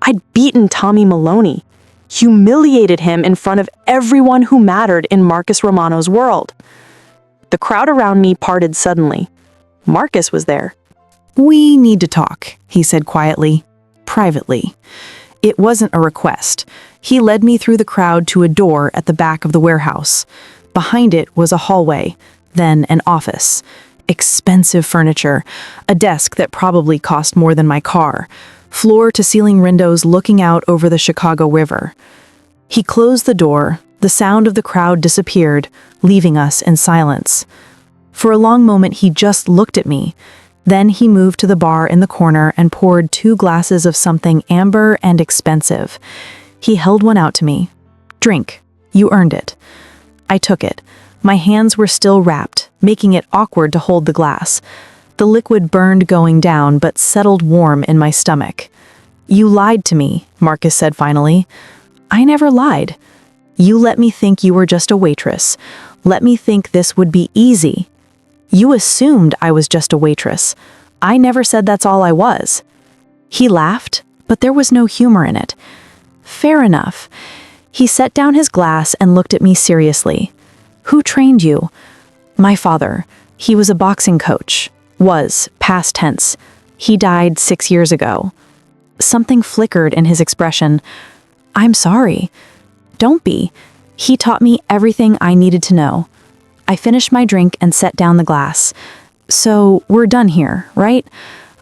I'd beaten Tommy Maloney, humiliated him in front of everyone who mattered in Marcus Romano's world. The crowd around me parted suddenly. Marcus was there. "We need to talk," he said quietly, privately. It wasn't a request. He led me through the crowd to a door at the back of the warehouse. Behind it was a hallway, then an office. Expensive furniture, a desk that probably cost more than my car, floor-to-ceiling windows looking out over the Chicago River. He closed the door. The sound of the crowd disappeared, leaving us in silence. For a long moment, he just looked at me. Then he moved to the bar in the corner and poured 2 glasses of something amber and expensive. He held one out to me. "Drink. You earned it." I took it. My hands were still wrapped, making it awkward to hold the glass. The liquid burned going down, but settled warm in my stomach. "You lied to me," Marcus said finally. "I never lied. You let me think you were just a waitress. Let me think this would be easy. You assumed I was just a waitress. I never said that's all I was." He laughed, but there was no humor in it. "Fair enough." He set down his glass and looked at me seriously. "Who trained you?" "My father. He was a boxing coach. Was, past tense. He died 6 years ago." Something flickered in his expression. "I'm sorry." "Don't be. He taught me everything I needed to know." I finished my drink and set down the glass. "So, we're done here, right?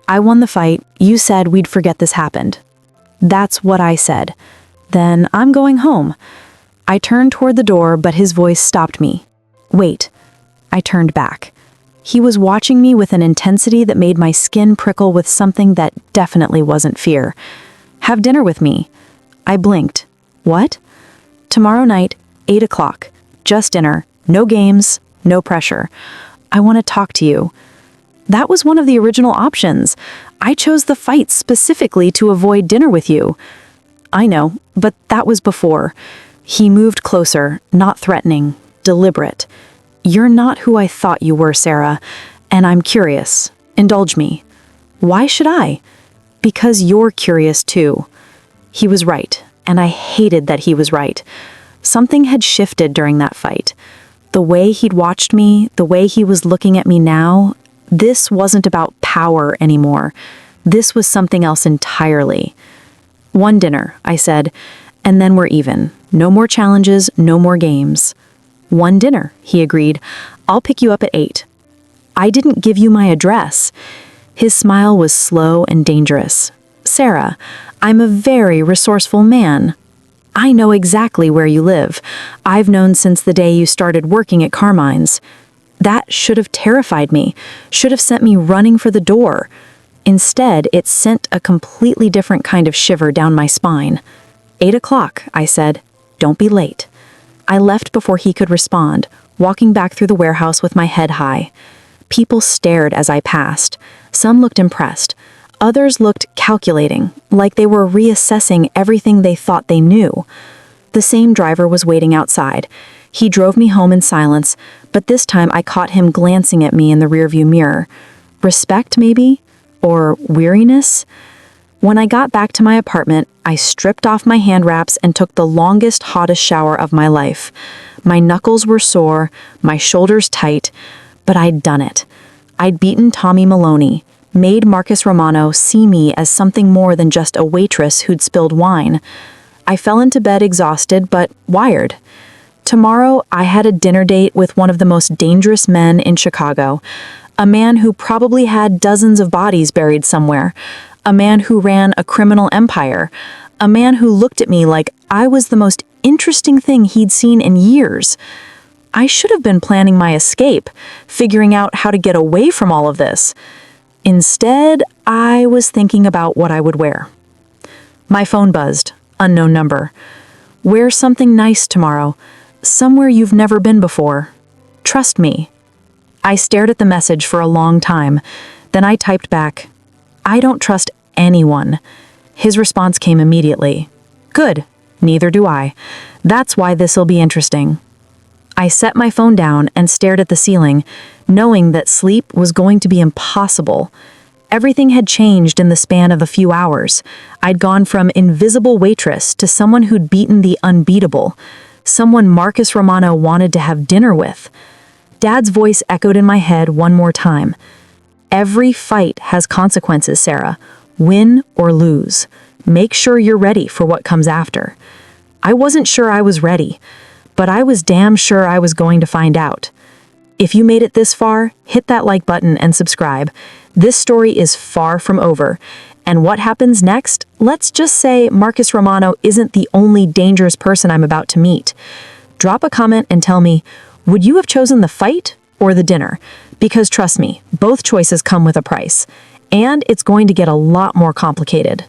I won the fight. You said we'd forget this happened." "That's what I said." "Then I'm going home." I turned toward the door, but his voice stopped me. "Wait." I turned back. He was watching me with an intensity that made my skin prickle with something that definitely wasn't fear. "Have dinner with me." I blinked. "What?" "Tomorrow night, 8 o'clock. Just dinner. No games, no pressure. I want to talk to you." That was one of the original options. I chose the fight specifically to avoid dinner with you. "I know, but that was before." He moved closer, not threatening, deliberate. "You're not who I thought you were, Sarah, and I'm curious. Indulge me." "Why should I?" "Because you're curious too." He was right, and I hated that he was right. Something had shifted during that fight. The way he'd watched me, the way he was looking at me now, this wasn't about power anymore. This was something else entirely. "One dinner," I said, "and then we're even. No more challenges, no more games." "One dinner," he agreed. "I'll pick you up at 8. "I didn't give you my address." His smile was slow and dangerous. Sarah, I'm a very resourceful man. I know exactly where you live. I've known since the day you started working at Carmine's. That should have terrified me, should have sent me running for the door. Instead, it sent a completely different kind of shiver down my spine. 8 o'clock, I said. Don't be late. I left before he could respond, walking back through the warehouse with my head high. People stared as I passed. Some looked impressed. Others looked calculating, like they were reassessing everything they thought they knew. The same driver was waiting outside. He drove me home in silence, but this time I caught him glancing at me in the rearview mirror. Respect, maybe? Or weariness? When I got back to my apartment, I stripped off my hand wraps and took the longest, hottest shower of my life. My knuckles were sore, my shoulders tight, but I'd done it. I'd beaten Tommy Maloney, made Marcus Romano see me as something more than just a waitress who'd spilled wine. I fell into bed exhausted but wired. Tomorrow, I had a dinner date with one of the most dangerous men in Chicago, a man who probably had dozens of bodies buried somewhere, a man who ran a criminal empire, a man who looked at me like I was the most interesting thing he'd seen in years. I should have been planning my escape, figuring out how to get away from all of this. Instead, I was thinking about what I would wear. My phone buzzed. Unknown number. Wear something nice tomorrow. Somewhere you've never been before. Trust me. I stared at the message for a long time. Then I typed back, I don't trust anyone. His response came immediately. Good. Neither do I. That's why this'll be interesting. I set my phone down and stared at the ceiling, knowing that sleep was going to be impossible. Everything had changed in the span of a few hours. I'd gone from invisible waitress to someone who'd beaten the unbeatable, someone Marcus Romano wanted to have dinner with. Dad's voice echoed in my head one more time. Every fight has consequences, Sarah. Win or lose. Make sure you're ready for what comes after. I wasn't sure I was ready, but I was damn sure I was going to find out. If you made it this far, hit that like button and subscribe. This story is far from over. And what happens next? Let's just say Marcus Romano isn't the only dangerous person I'm about to meet. Drop a comment and tell me, would you have chosen the fight or the dinner? Because trust me, both choices come with a price. And it's going to get a lot more complicated.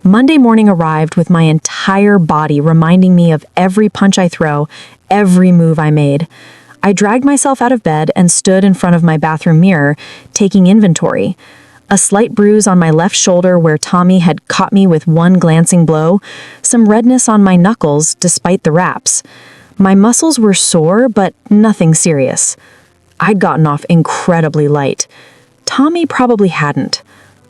Monday morning arrived with my entire body reminding me of every punch I throw, every move I made. I dragged myself out of bed and stood in front of my bathroom mirror, taking inventory. A slight bruise on my left shoulder where Tommy had caught me with one glancing blow, some redness on my knuckles despite the wraps. My muscles were sore, but nothing serious. I'd gotten off incredibly light. Tommy probably hadn't.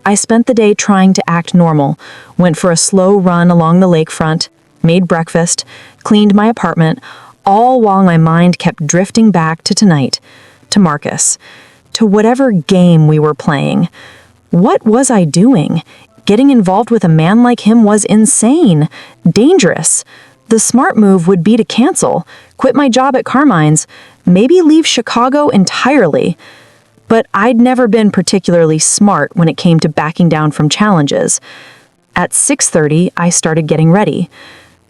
I spent the day trying to act normal, went for a slow run along the lakefront, made breakfast, cleaned my apartment, all while my mind kept drifting back to tonight, to Marcus, to whatever game we were playing. What was I doing? Getting involved with a man like him was insane, dangerous. The smart move would be to cancel, quit my job at Carmine's, maybe leave Chicago entirely. But I'd never been particularly smart when it came to backing down from challenges. At 6:30, I started getting ready.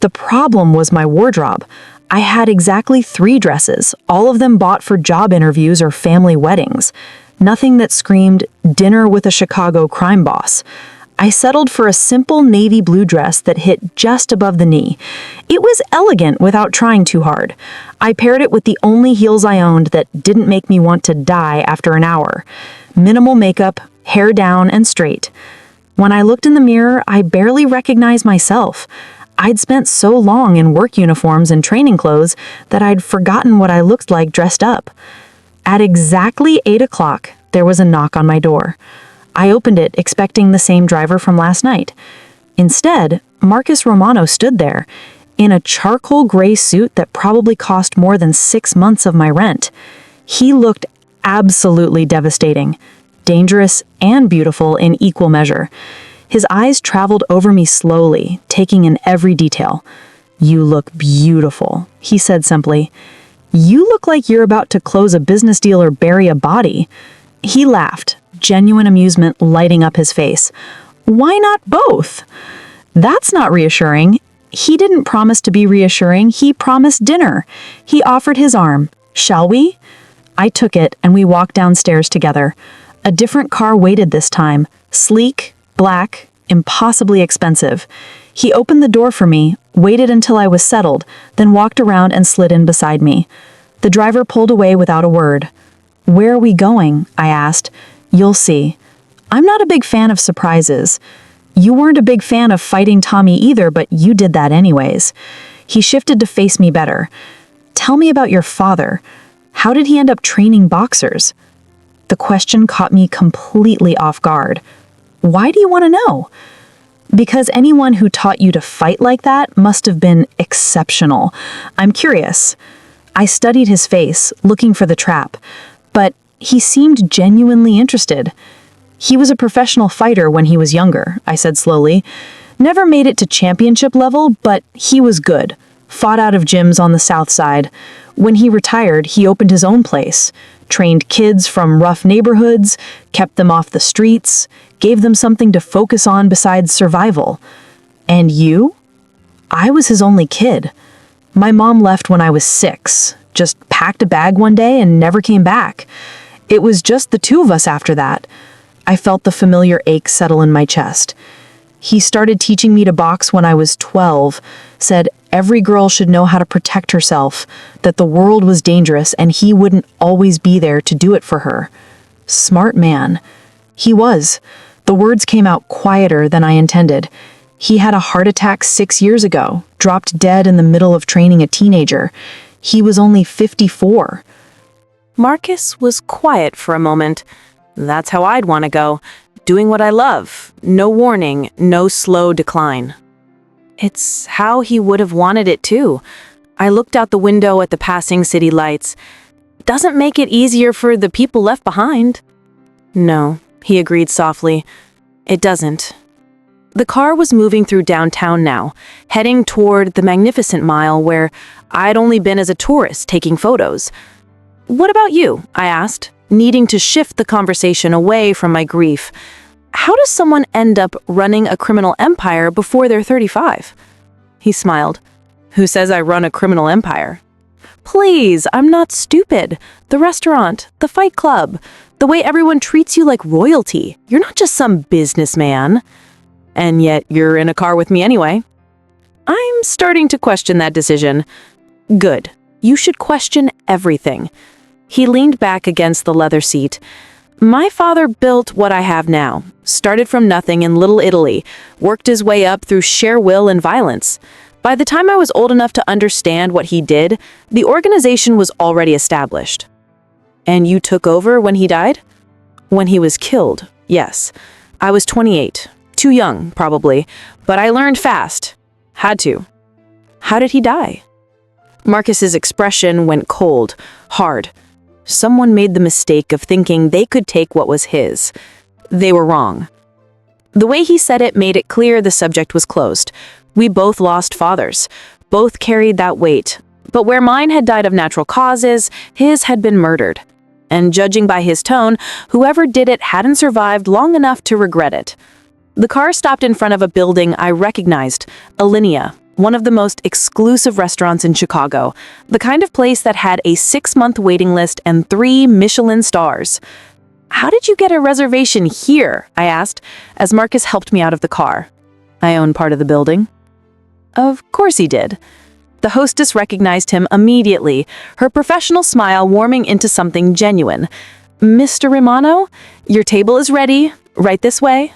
The problem was my wardrobe. I had exactly 3 dresses, all of them bought for job interviews or family weddings. Nothing that screamed, dinner with a Chicago crime boss. I settled for a simple navy blue dress that hit just above the knee. It was elegant without trying too hard. I paired it with the only heels I owned that didn't make me want to die after an hour. Minimal makeup, hair down and straight. When I looked in the mirror, I barely recognized myself. I'd spent so long in work uniforms and training clothes that I'd forgotten what I looked like dressed up. At exactly 8 o'clock, there was a knock on my door. I opened it, expecting the same driver from last night. Instead, Marcus Romano stood there, in a charcoal gray suit that probably cost more than 6 months of my rent. He looked absolutely devastating, dangerous and beautiful in equal measure. His eyes traveled over me slowly, taking in every detail. "You look beautiful," he said simply. "You look like you're about to close a business deal or bury a body." He laughed, genuine amusement lighting up his face. Why not both? That's not reassuring. He didn't promise to be reassuring. He promised dinner. He offered his arm. Shall we? I took it and we walked downstairs together. A different car waited this time. Sleek, black, impossibly expensive. He opened the door for me, waited until I was settled, then walked around and slid in beside me. The driver pulled away without a word. Where are we going? I asked. You'll see. I'm not a big fan of surprises. You weren't a big fan of fighting Tommy either, but you did that anyways. He shifted to face me better. Tell me about your father. How did he end up training boxers? The question caught me completely off guard. Why do you want to know? Because anyone who taught you to fight like that must have been exceptional. I'm curious. I studied his face, looking for the trap, but he seemed genuinely interested. He was a professional fighter when he was younger, I said slowly. Never made it to championship level, but he was good. Fought out of gyms on the south side. When he retired, he opened his own place. Trained kids from rough neighborhoods, kept them off the streets, gave them something to focus on besides survival. And you? I was his only kid. My mom left when I was 6, just packed a bag one day and never came back. It was just the two of us after that. I felt the familiar ache settle in my chest. He started teaching me to box when I was 12, said every girl should know how to protect herself, that the world was dangerous and he wouldn't always be there to do it for her. Smart man. He was. The words came out quieter than I intended. He had a heart attack 6 years ago, dropped dead in the middle of training a teenager. He was only 54. Marcus was quiet for a moment. That's how I'd want to go, doing what I love. No warning, no slow decline. It's how he would have wanted it too. I looked out the window at the passing city lights. Doesn't make it easier for the people left behind. No, he agreed softly. It doesn't. The car was moving through downtown now, heading toward the Magnificent Mile where I'd only been as a tourist taking photos. What about you? I asked, needing to shift the conversation away from my grief. How does someone end up running a criminal empire before they're 35? He smiled. Who says I run a criminal empire? Please, I'm not stupid. The restaurant, the fight club, the way everyone treats you like royalty. You're not just some businessman. And yet you're in a car with me anyway. I'm starting to question that decision. Good. You should question everything. He leaned back against the leather seat. My father built what I have now, started from nothing in Little Italy, worked his way up through sheer will and violence. By the time I was old enough to understand what he did, the organization was already established. And you took over when he died? When he was killed, yes. I was 28, too young, probably, but I learned fast. Had to. How did he die? Marcus's expression went cold, hard. Someone made the mistake of thinking they could take what was his. They were wrong. The way he said it made it clear the subject was closed. We both lost fathers. Both carried that weight. But where mine had died of natural causes, his had been murdered. And judging by his tone, whoever did it hadn't survived long enough to regret it. The car stopped in front of a building I recognized, Alinea, one of the most exclusive restaurants in Chicago, the kind of place that had a 6-month waiting list and 3 Michelin stars. How did you get a reservation here? I asked, as Marcus helped me out of the car. I own part of the building. Of course he did. The hostess recognized him immediately, her professional smile warming into something genuine. Mr. Romano, your table is ready. Right this way.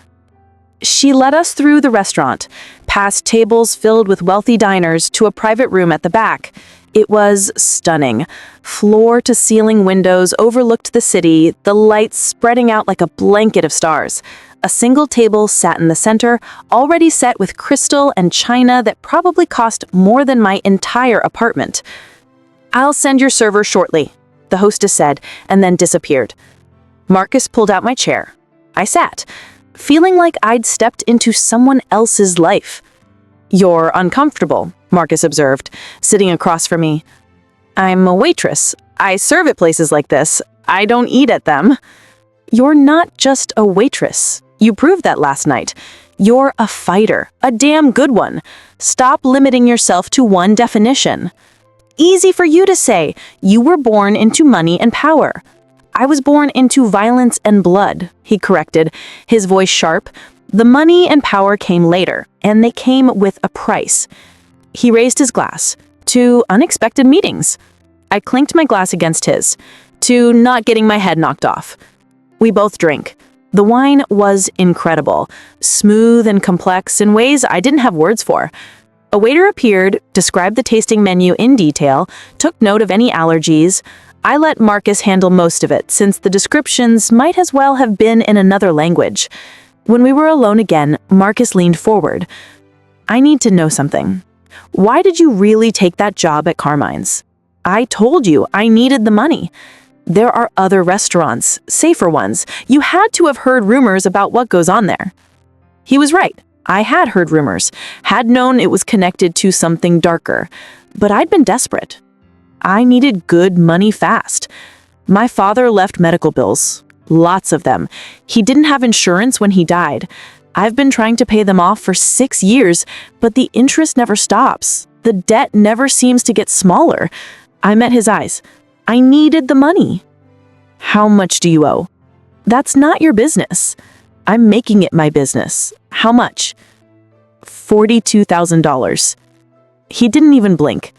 She led us through the restaurant, past tables filled with wealthy diners to a private room at the back. It was stunning. Floor-to-ceiling windows overlooked the city, the lights spreading out like a blanket of stars. A single table sat in the center, already set with crystal and china that probably cost more than my entire apartment. I'll send your server shortly, the hostess said, and then disappeared. Marcus pulled out my chair. I sat, feeling like I'd stepped into someone else's life. You're uncomfortable, Marcus observed, sitting across from me. I'm a waitress. I serve at places like this. I don't eat at them. You're not just a waitress. You proved that last night. You're a fighter, a damn good one. Stop limiting yourself to one definition. Easy for you to say. You were born into money and power. I was born into violence and blood, he corrected, his voice sharp. The money and power came later, and they came with a price. He raised his glass. To unexpected meetings. I clinked my glass against his. To not getting my head knocked off. We both drank. The wine was incredible, smooth and complex in ways I didn't have words for. A waiter appeared, described the tasting menu in detail, took note of any allergies. I let Marcus handle most of it, since the descriptions might as well have been in another language. When we were alone again, Marcus leaned forward. I need to know something. Why did you really take that job at Carmine's? I told you I needed the money. There are other restaurants, safer ones. You had to have heard rumors about what goes on there. He was right. I had heard rumors, had known it was connected to something darker, but I'd been desperate. I needed good money fast. My father left medical bills, lots of them. He didn't have insurance when he died. I've been trying to pay them off for 6 years, but the interest never stops. The debt never seems to get smaller. I met his eyes. I needed the money. How much do you owe? That's not your business. I'm making it my business. How much? $42,000. He didn't even blink.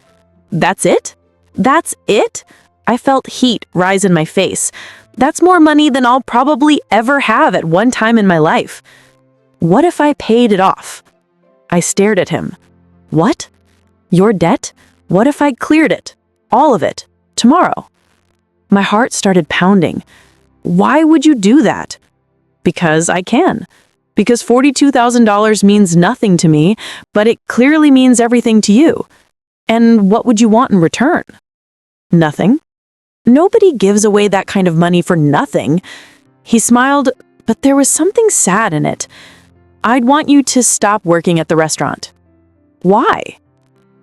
That's it? That's it? I felt heat rise in my face. That's more money than I'll probably ever have at one time in my life. What if I paid it off? I stared at him. What? Your debt? What if I cleared it? All of it? Tomorrow? My heart started pounding. Why would you do that? Because I can. Because $42,000 means nothing to me, but it clearly means everything to you. And what would you want in return? Nothing. Nobody gives away that kind of money for nothing. He smiled, but there was something sad in it. I'd want you to stop working at the restaurant. Why?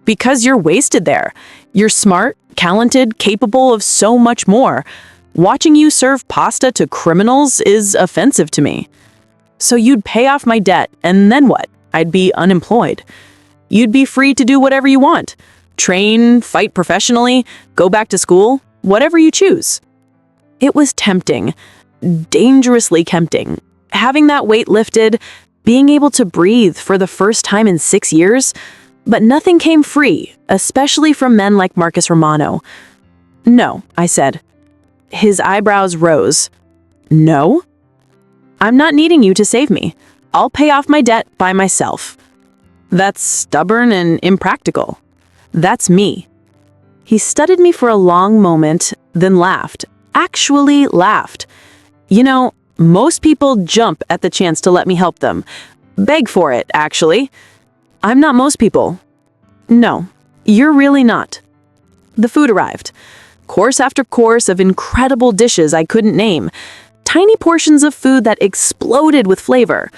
Because you're wasted there. You're smart, talented, capable of so much more. Watching you serve pasta to criminals is offensive to me. So you'd pay off my debt, and then what? I'd be unemployed. You'd be free to do whatever you want. Train, fight professionally, go back to school, whatever you choose. It was tempting, dangerously tempting. Having that weight lifted, being able to breathe for the first time in 6 years, but nothing came free, especially from men like Marcus Romano. No, I said. His eyebrows rose. No? I'm not needing you to save me. I'll pay off my debt by myself. That's stubborn and impractical. That's me. He studied me for a long moment, then laughed. Actually laughed. You know, most people jump at the chance to let me help them. Beg for it, actually. I'm not most people. No, you're really not. The food arrived. Course after course of incredible dishes I couldn't name. Tiny portions of food that exploded with flavor.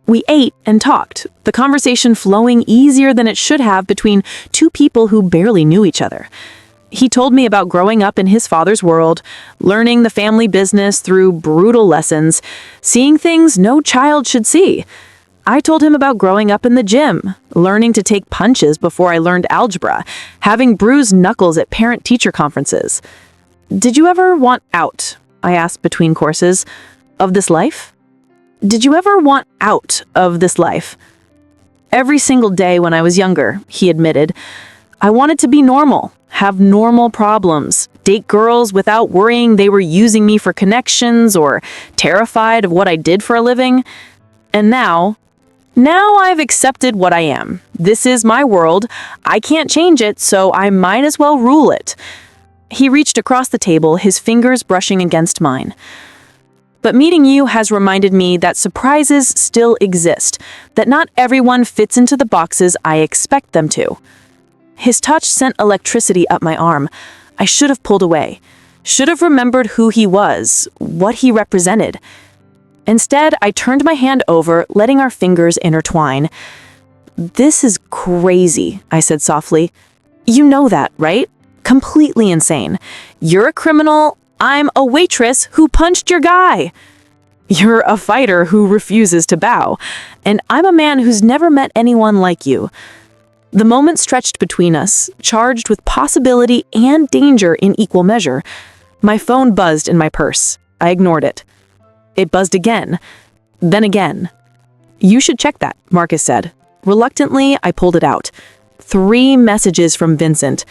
We ate and talked, the conversation flowing easier than it should have between two people who barely knew each other. He told me about growing up in his father's world, learning the family business through brutal lessons, seeing things no child should see. I told him about growing up in the gym, learning to take punches before I learned algebra, having bruised knuckles at parent-teacher conferences. Did you ever want out, I asked between courses, of this life? Did you ever want out of this life? Every single day when I was younger, he admitted, I wanted to be normal, have normal problems, date girls without worrying they were using me for connections or terrified of what I did for a living. And now I've accepted what I am. This is my world. I can't change it, so I might as well rule it. He reached across the table, his fingers brushing against mine. But meeting you has reminded me that surprises still exist, that not everyone fits into the boxes I expect them to. His touch sent electricity up my arm. I should have pulled away. Should have remembered who he was, what he represented. Instead, I turned my hand over, letting our fingers intertwine. This is crazy, I said softly. You know that, right? Completely insane. You're a criminal. I'm a waitress who punched your guy. You're a fighter who refuses to bow, and I'm a man who's never met anyone like you. The moment stretched between us, charged with possibility and danger in equal measure. My phone buzzed in my purse. I ignored it. It buzzed again, then again. You should check that, Marcus said. Reluctantly, I pulled it out. 3 messages from Vincent.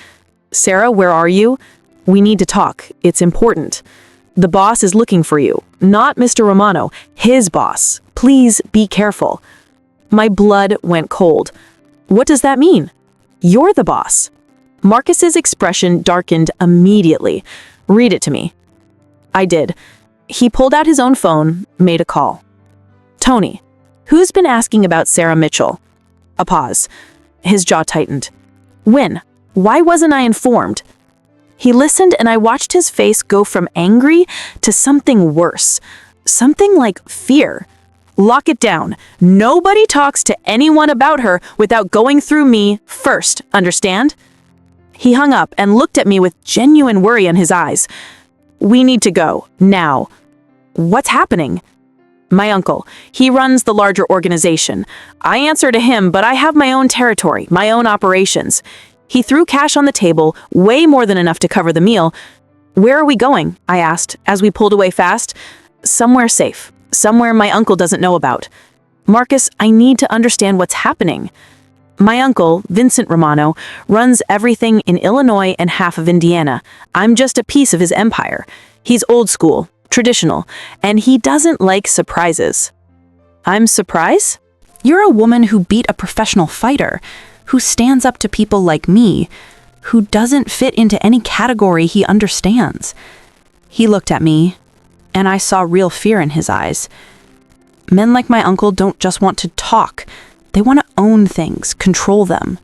Sarah, where are you? We need to talk. It's important. The boss is looking for you. Not Mr. Romano, his boss. Please be careful. My blood went cold. What does that mean? You're the boss. Marcus's expression darkened immediately. Read it to me. I did. He pulled out his own phone, made a call. Tony, who's been asking about Sarah Mitchell? A pause. His jaw tightened. When? Why wasn't I informed? He listened, and I watched his face go from angry to something worse. Something like fear. Lock it down. Nobody talks to anyone about her without going through me first, understand? He hung up and looked at me with genuine worry in his eyes. We need to go, now. What's happening? My uncle. He runs the larger organization. I answer to him, but I have my own territory, my own operations. He threw cash on the table, way more than enough to cover the meal. Where are we going? I asked, as we pulled away fast. Somewhere safe. Somewhere my uncle doesn't know about. Marcus, I need to understand what's happening. My uncle, Vincent Romano, runs everything in Illinois and half of Indiana. I'm just a piece of his empire. He's old school, traditional, and he doesn't like surprises. I'm surprised? You're a woman who beat a professional fighter, who stands up to people like me, who doesn't fit into any category he understands. He looked at me, and I saw real fear in his eyes. Men like my uncle don't just want to talk. They want to own things, control them.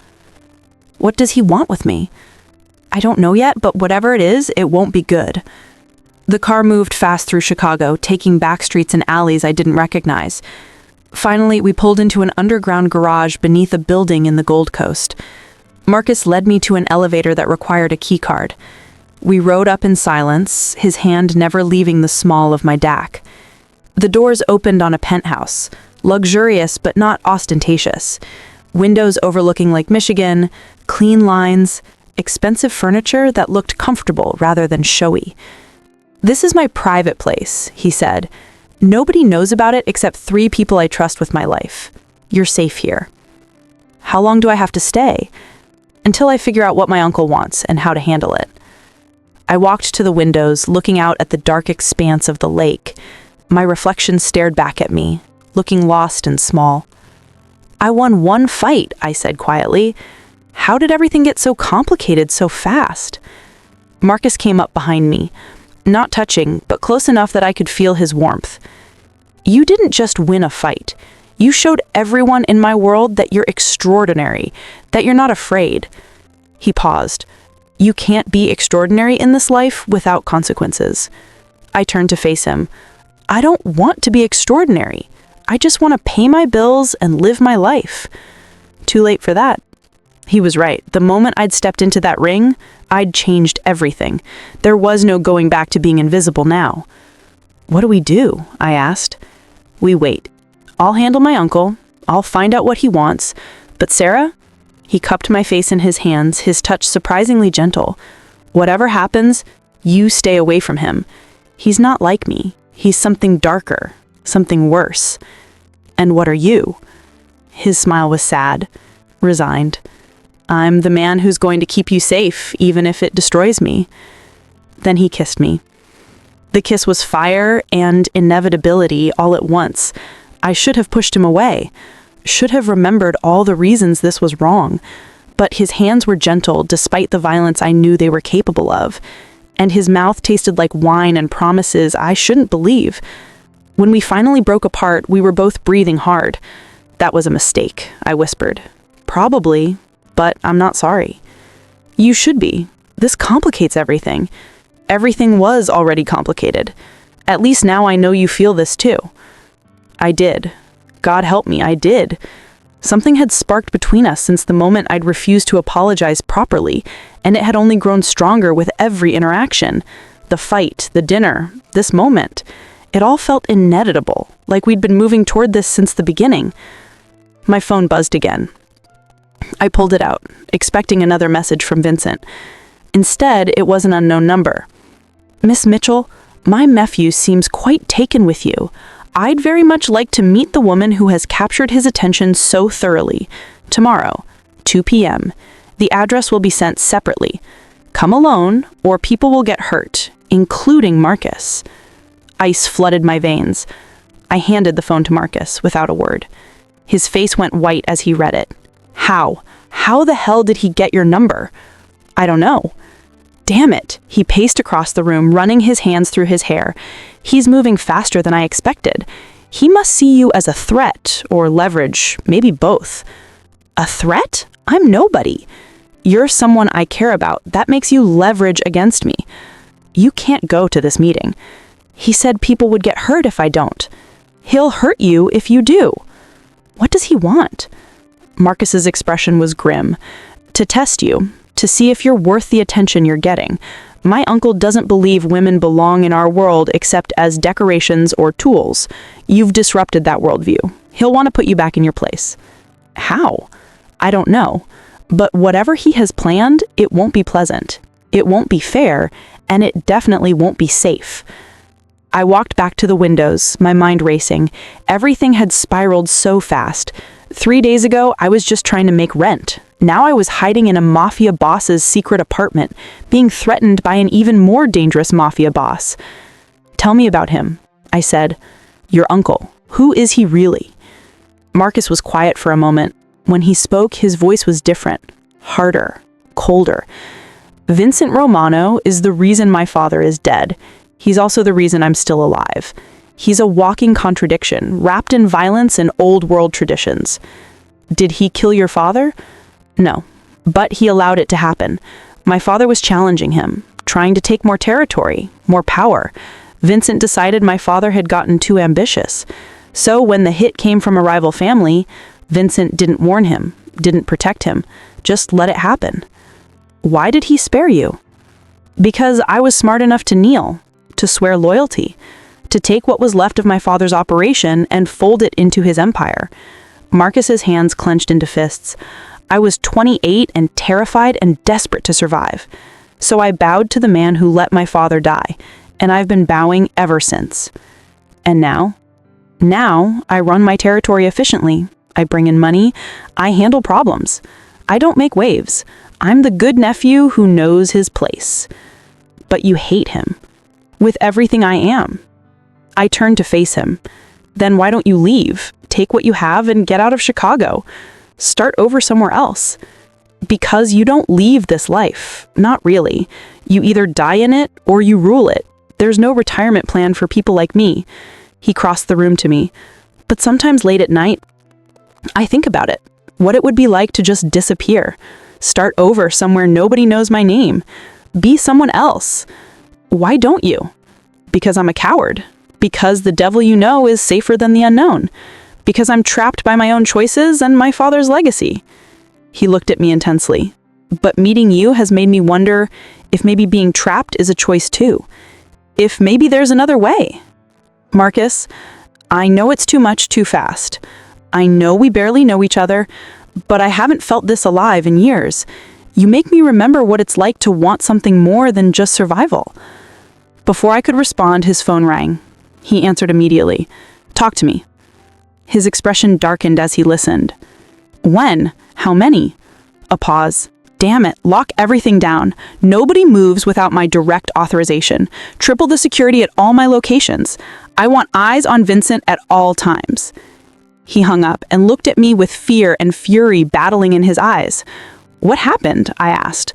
What does he want with me? I don't know yet, but whatever it is, it won't be good. The car moved fast through Chicago, taking back streets and alleys I didn't recognize. Finally, we pulled into an underground garage beneath a building in the Gold Coast. Marcus led me to an elevator that required a keycard. We rode up in silence, his hand never leaving the small of my DAC. The doors opened on a penthouse, luxurious but not ostentatious. Windows overlooking Lake Michigan, clean lines, expensive furniture that looked comfortable rather than showy. This is my private place, he said. Nobody knows about it except 3 people I trust with my life. You're safe here. How long do I have to stay? Until I figure out what my uncle wants and how to handle it. I walked to the windows, looking out at the dark expanse of the lake. My reflection stared back at me, looking lost and small. I won 1 fight, I said quietly. How did everything get so complicated so fast? Marcus came up behind me. Not touching, but close enough that I could feel his warmth. You didn't just win a fight. You showed everyone in my world that you're extraordinary, that you're not afraid. He paused. You can't be extraordinary in this life without consequences. I turned to face him. I don't want to be extraordinary. I just want to pay my bills and live my life. Too late for that. He was right. The moment I'd stepped into that ring, I'd changed everything. There was no going back to being invisible now. What do we do? I asked. We wait. I'll handle my uncle. I'll find out what he wants. But Sarah? He cupped my face in his hands, his touch surprisingly gentle. Whatever happens, you stay away from him. He's not like me. He's something darker, something worse. And what are you? His smile was sad, resigned. I'm the man who's going to keep you safe, even if it destroys me. Then he kissed me. The kiss was fire and inevitability all at once. I should have pushed him away, should have remembered all the reasons this was wrong. But his hands were gentle despite the violence I knew they were capable of, and his mouth tasted like wine and promises I shouldn't believe. When we finally broke apart, we were both breathing hard. That was a mistake, I whispered. Probably, but I'm not sorry. You should be. This complicates everything. Everything was already complicated. At least now I know you feel this too. I did. God help me, I did. Something had sparked between us since the moment I'd refused to apologize properly, and it had only grown stronger with every interaction. The fight, the dinner, this moment. It all felt inevitable, like we'd been moving toward this since the beginning. My phone buzzed again. I pulled it out, expecting another message from Vincent. Instead, it was an unknown number. "Miss Mitchell, my nephew seems quite taken with you. I'd very much like to meet the woman who has captured his attention so thoroughly. Tomorrow, 2 p.m. The address will be sent separately. Come alone, or people will get hurt, including Marcus." Ice flooded my veins. I handed the phone to Marcus without a word. His face went white as he read it. How? How the hell did he get your number? I don't know. Damn it. He paced across the room, running his hands through his hair. He's moving faster than I expected. He must see you as a threat, or leverage, maybe both. A threat? I'm nobody. You're someone I care about. That makes you leverage against me. You can't go to this meeting. He said people would get hurt if I don't. He'll hurt you if you do. What does he want? Marcus's expression was grim. To test you, to see if you're worth the attention you're getting. My uncle doesn't believe women belong in our world except as decorations or tools. You've disrupted that worldview. He'll want to put you back in your place. How? I don't know. But whatever he has planned, it won't be pleasant. It won't be fair, and it definitely won't be safe. I walked back to the windows, my mind racing. Everything had spiraled so fast. 3 days ago, I was just trying to make rent. Now I was hiding in a mafia boss's secret apartment, being threatened by an even more dangerous mafia boss. "Tell me about him," I said. "Your uncle. Who is he really?" Marcus was quiet for a moment. When he spoke, his voice was different, harder, colder. "Vincent Romano is the reason my father is dead. He's also the reason I'm still alive. He's a walking contradiction, wrapped in violence and old-world traditions." "Did he kill your father?" "No, but he allowed it to happen. My father was challenging him, trying to take more territory, more power. Vincent decided my father had gotten too ambitious. So when the hit came from a rival family, Vincent didn't warn him, didn't protect him, just let it happen." "Why did he spare you?" "Because I was smart enough to kneel, to swear loyalty, to take what was left of my father's operation and fold it into his empire." Marcus's hands clenched into fists. "I was 28 and terrified and desperate to survive. So I bowed to the man who let my father die, and I've been bowing ever since. And now? Now, I run my territory efficiently. I bring in money. I handle problems. I don't make waves. I'm the good nephew who knows his place. But you hate him. With everything I am." I turned to face him. "Then why don't you leave? Take what you have and get out of Chicago. Start over somewhere else." "Because you don't leave this life. Not really. You either die in it or you rule it. There's no retirement plan for people like me." He crossed the room to me. "But sometimes late at night, I think about it. What it would be like to just disappear. Start over somewhere nobody knows my name. Be someone else. Why don't you?" "Because I'm a coward. Because the devil you know is safer than the unknown. Because I'm trapped by my own choices and my father's legacy." He looked at me intensely. "But meeting you has made me wonder if maybe being trapped is a choice too. If maybe there's another way." "Marcus, I know it's too much too fast. I know we barely know each other, but I haven't felt this alive in years. You make me remember what it's like to want something more than just survival." Before I could respond, his phone rang. He answered immediately. "Talk to me." His expression darkened as he listened. "When? How many?" A pause. "Damn it, lock everything down. Nobody moves without my direct authorization. Triple the security at all my locations. I want eyes on Vincent at all times." He hung up and looked at me with fear and fury battling in his eyes. "What happened?" I asked.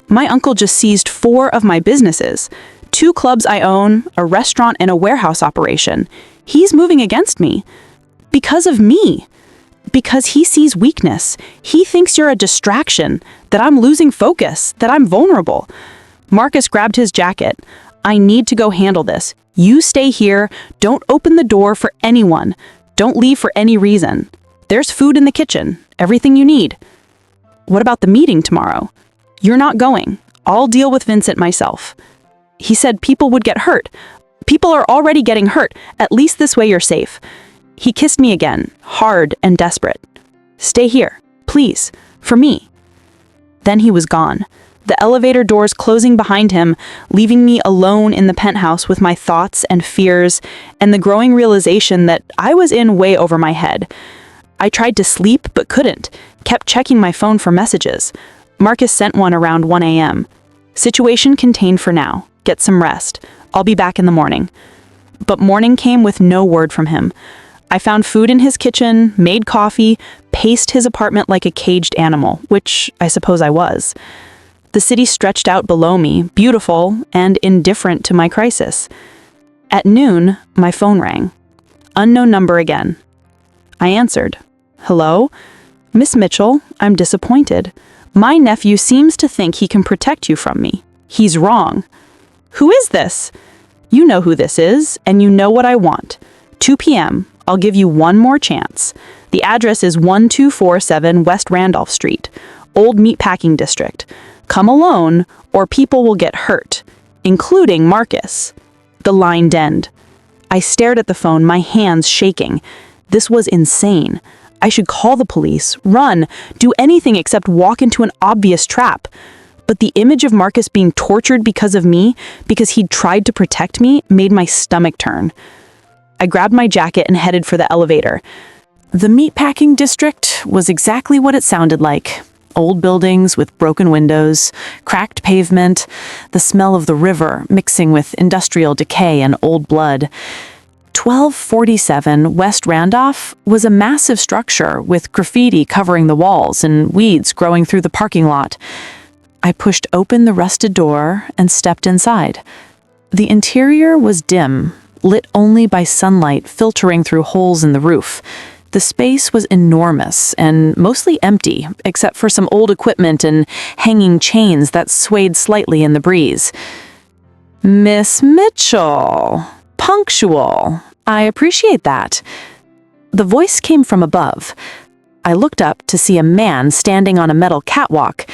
"My uncle just seized 4 of my businesses. 2 clubs I own, a restaurant and a warehouse operation. He's moving against me. Because of me. Because he sees weakness. He thinks you're a distraction, that I'm losing focus, that I'm vulnerable." Marcus grabbed his jacket. "I need to go handle this. You stay here. Don't open the door for anyone. Don't leave for any reason. There's food in the kitchen. Everything you need." "What about the meeting tomorrow?" "You're not going. I'll deal with Vincent myself." He said people would get hurt. People are already getting hurt. At least this way you're safe." He kissed me again, hard and desperate. "Stay here, please, for me." Then he was gone, the elevator doors closing behind him, leaving me alone in the penthouse with my thoughts and fears and the growing realization that I was in way over my head. I tried to sleep but couldn't, kept checking my phone for messages. Marcus sent one around 1 a.m. "Situation contained for now. Get some rest. I'll be back in the morning." But morning came with no word from him. I found food in his kitchen, made coffee, paced his apartment like a caged animal, which I suppose I was. The city stretched out below me, beautiful and indifferent to my crisis. At noon, my phone rang. Unknown number again. I answered. "Hello? Miss Mitchell, I'm disappointed. My nephew seems to think he can protect you from me. He's wrong." "Who is this?" "You know who this is, and you know what I want. 2 p.m., I'll give you one more chance. The address is 1247 West Randolph Street, Old Meatpacking District. Come alone, or people will get hurt, including Marcus." The line denned. I stared at the phone, my hands shaking. This was insane. I should call the police, run, do anything except walk into an obvious trap. But the image of Marcus being tortured because of me, because he'd tried to protect me, made my stomach turn. I grabbed my jacket and headed for the elevator. The meatpacking district was exactly what it sounded like. Old buildings with broken windows, cracked pavement, the smell of the river mixing with industrial decay and old blood. 1247 West Randolph was a massive structure with graffiti covering the walls and weeds growing through the parking lot. I pushed open the rusted door and stepped inside. The interior was dim, lit only by sunlight filtering through holes in the roof. The space was enormous and mostly empty, except for some old equipment and hanging chains that swayed slightly in the breeze. "Miss Mitchell, punctual. I appreciate that." The voice came from above. I looked up to see a man standing on a metal catwalk.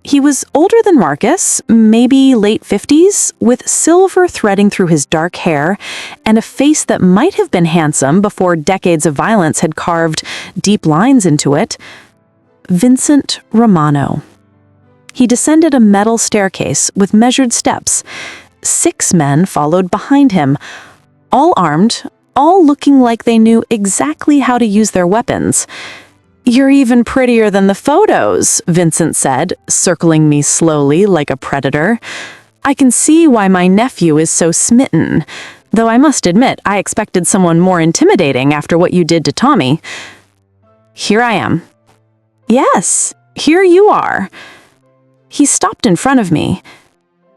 He was older than Marcus, maybe late 50s, with silver threading through his dark hair and a face that might have been handsome before decades of violence had carved deep lines into it. Vincent Romano. He descended a metal staircase with measured steps. 6 men followed behind him, all armed, all looking like they knew exactly how to use their weapons. "You're even prettier than the photos," Vincent said, circling me slowly like a predator. "I can see why my nephew is so smitten, though I must admit I expected someone more intimidating after what you did to Tommy." "Here I am." "Yes, here you are." He stopped in front of me.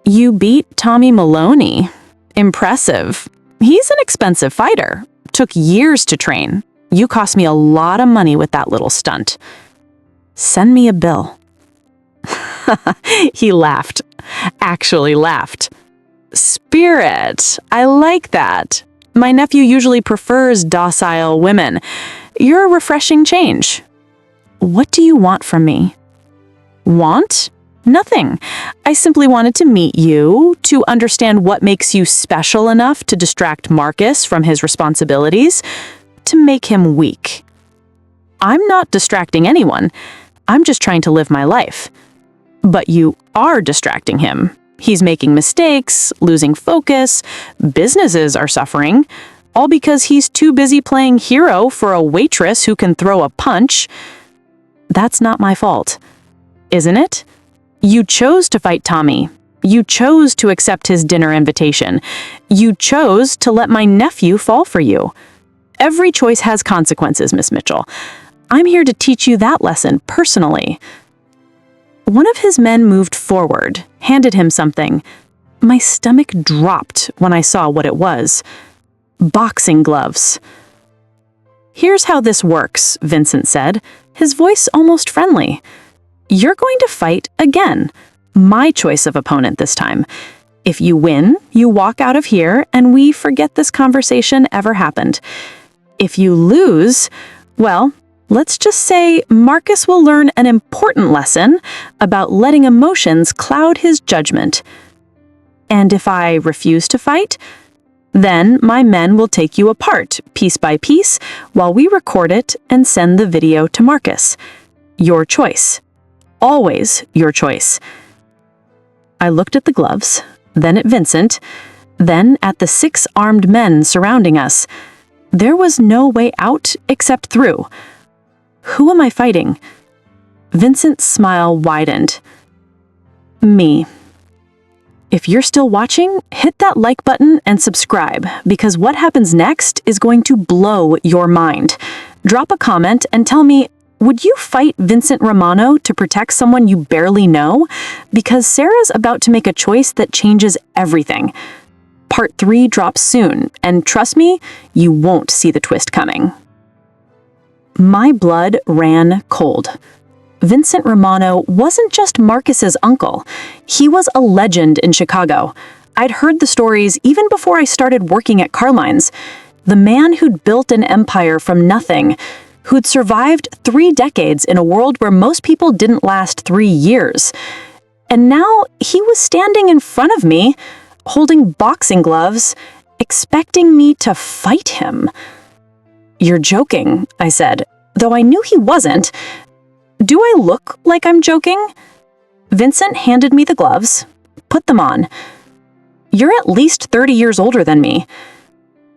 "You beat Tommy Maloney. Impressive. He's an expensive fighter. Took years to train. You cost me a lot of money with that little stunt. Send me a bill." He laughed. Actually laughed. "Spirit, I like that. My nephew usually prefers docile women. You're a refreshing change." "What do you want from me?" "Want? Nothing. I simply wanted to meet you, to understand what makes you special enough to distract Marcus from his responsibilities, to make him weak." "I'm not distracting anyone. I'm just trying to live my life." "But you are distracting him. He's making mistakes, losing focus, businesses are suffering, all because he's too busy playing hero for a waitress who can throw a punch." "That's not my fault." "Isn't it? You chose to fight Tommy. You chose to accept his dinner invitation. You chose to let my nephew fall for you. Every choice has consequences, Miss Mitchell. I'm here to teach you that lesson personally." One of his men moved forward, handed him something. My stomach dropped when I saw what it was. Boxing gloves. "Here's how this works," Vincent said, his voice almost friendly. "You're going to fight again. My choice of opponent this time. If you win, you walk out of here and we forget this conversation ever happened. If you lose, well, let's just say Marcus will learn an important lesson about letting emotions cloud his judgment. And if I refuse to fight, Then my men will take you apart, piece by piece, while we record it and send the video to Marcus. Your choice. Always your choice. I looked at the gloves, then at Vincent, then at the 6 armed men surrounding us. There was no way out except through. Who am I fighting? Vincent's smile widened. Me. If you're still watching, hit that like button and subscribe, because what happens next is going to blow your mind. Drop a comment and tell me, would you fight Vincent Romano to protect someone you barely know? Because Sarah's about to make a choice that changes everything. Part 3 drops soon, and trust me, you won't see the twist coming. My blood ran cold. Vincent Romano wasn't just Marcus's uncle. He was a legend in Chicago. I'd heard the stories even before I started working at Carline's. The man who'd built an empire from nothing, who'd survived 3 decades in a world where most people didn't last 3 years. And now he was standing in front of me, holding boxing gloves, expecting me to fight him. "You're joking," I said, though I knew he wasn't. "Do I look like I'm joking?" Vincent handed me the gloves, put them on. "You're at least 30 years older than me."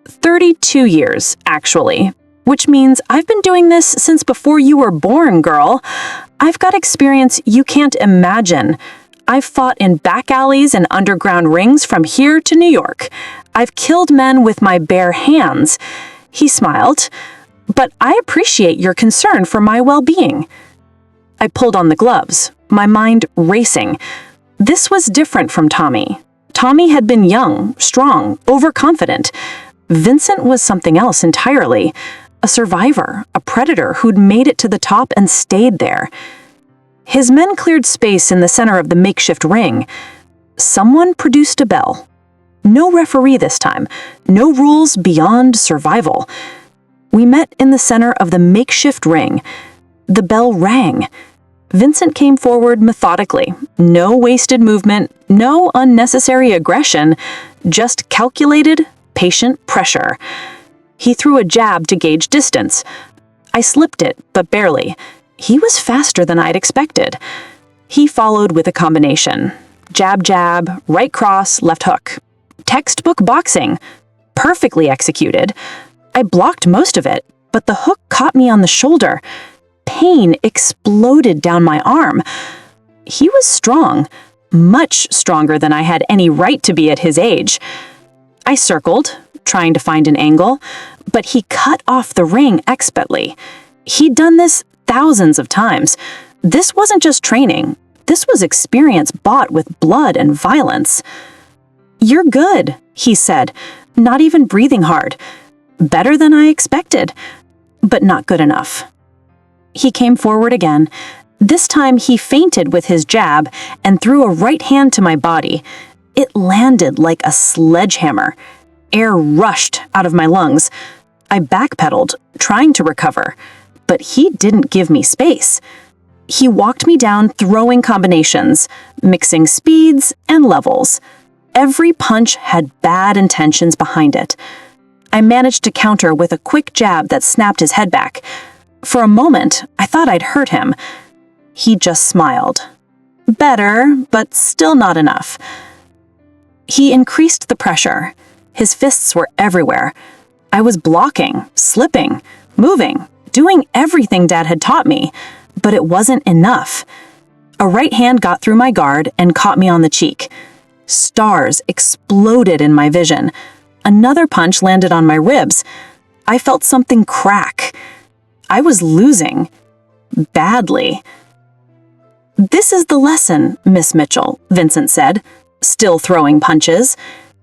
32 years, actually. Which means I've been doing this since before you were born, girl. I've got experience you can't imagine. I've fought in back alleys and underground rings from here to New York. I've killed men with my bare hands. He smiled. But I appreciate your concern for my well-being. I pulled on the gloves, my mind racing. This was different from Tommy. Tommy had been young, strong, overconfident. Vincent was something else entirely. A survivor, a predator who'd made it to the top and stayed there. His men cleared space in the center of the makeshift ring. Someone produced a bell. No referee this time, no rules beyond survival. We met in the center of the makeshift ring. The bell rang. Vincent came forward methodically. No wasted movement, no unnecessary aggression, just calculated, patient pressure. He threw a jab to gauge distance. I slipped it, but barely. He was faster than I'd expected. He followed with a combination. Jab, jab, right cross, left hook. Textbook boxing. Perfectly executed. I blocked most of it, but the hook caught me on the shoulder. Pain exploded down my arm. He was strong, much stronger than I had any right to be at his age. I circled, trying to find an angle, but he cut off the ring expertly. He'd done this thousands of times. This wasn't just training. This was experience bought with blood and violence. "You're good," he said, not even breathing hard. Better than I expected, but not good enough. He came forward again. This time he feinted with his jab and threw a right hand to my body. It landed like a sledgehammer. Air rushed out of my lungs. I backpedaled, trying to recover, but he didn't give me space. He walked me down, throwing combinations, mixing speeds and levels. Every punch had bad intentions behind it. I managed to counter with a quick jab that snapped his head back. For a moment, I thought I'd hurt him. He just smiled. Better, but still not enough. He increased the pressure. His fists were everywhere. I was blocking, slipping, moving, doing everything Dad had taught me, but it wasn't enough. A right hand got through my guard and caught me on the cheek. Stars exploded in my vision. Another punch landed on my ribs. I felt something crack. I was losing. Badly. "This is the lesson, Miss Mitchell," Vincent said, still throwing punches.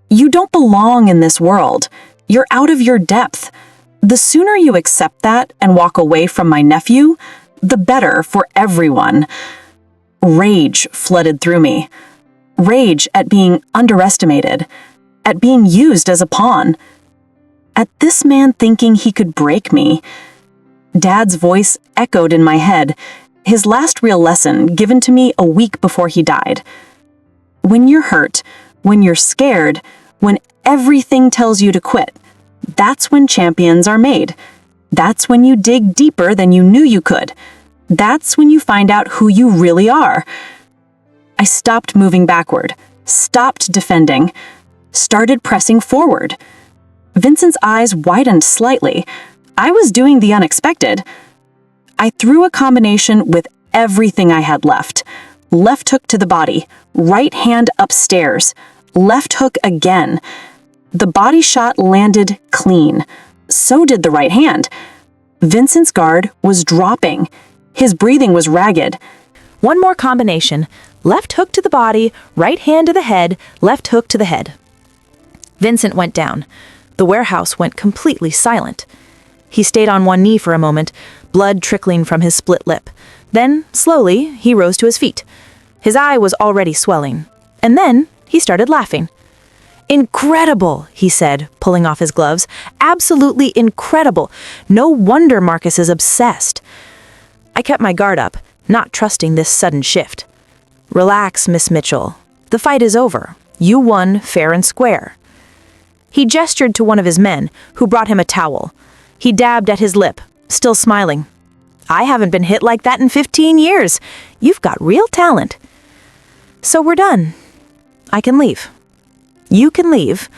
"You don't belong in this world. You're out of your depth. The sooner you accept that and walk away from my nephew, the better for everyone." Rage flooded through me. Rage at being underestimated, at being used as a pawn, at this man thinking he could break me. Dad's voice echoed in my head, his last real lesson given to me a week before he died. When you're hurt, when you're scared, When everything tells you to quit, that's when champions are made. That's when you dig deeper than you knew you could. That's when you find out who you really are. I stopped moving backward, stopped defending, started pressing forward. Vincent's eyes widened slightly. I was doing the unexpected. I threw a combination with everything I had left. Left hook to the body, right hand upstairs, left hook again. The body shot landed clean. So did the right hand. Vincent's guard was dropping. His breathing was ragged. One more combination. Left hook to the body, right hand to the head, left hook to the head. Vincent went down. The warehouse went completely silent. He stayed on one knee for a moment, blood trickling from his split lip. Then, slowly, he rose to his feet. His eye was already swelling. And then he started laughing. "Incredible," he said, pulling off his gloves. "Absolutely incredible. No wonder Marcus is obsessed." I kept my guard up, not trusting this sudden shift. "Relax, Miss Mitchell. The fight is over. You won fair and square." He gestured to one of his men, who brought him a towel. He dabbed at his lip, still smiling. "I haven't been hit like that in 15 years. You've got real talent." "So we're done. I can leave." "You can leave.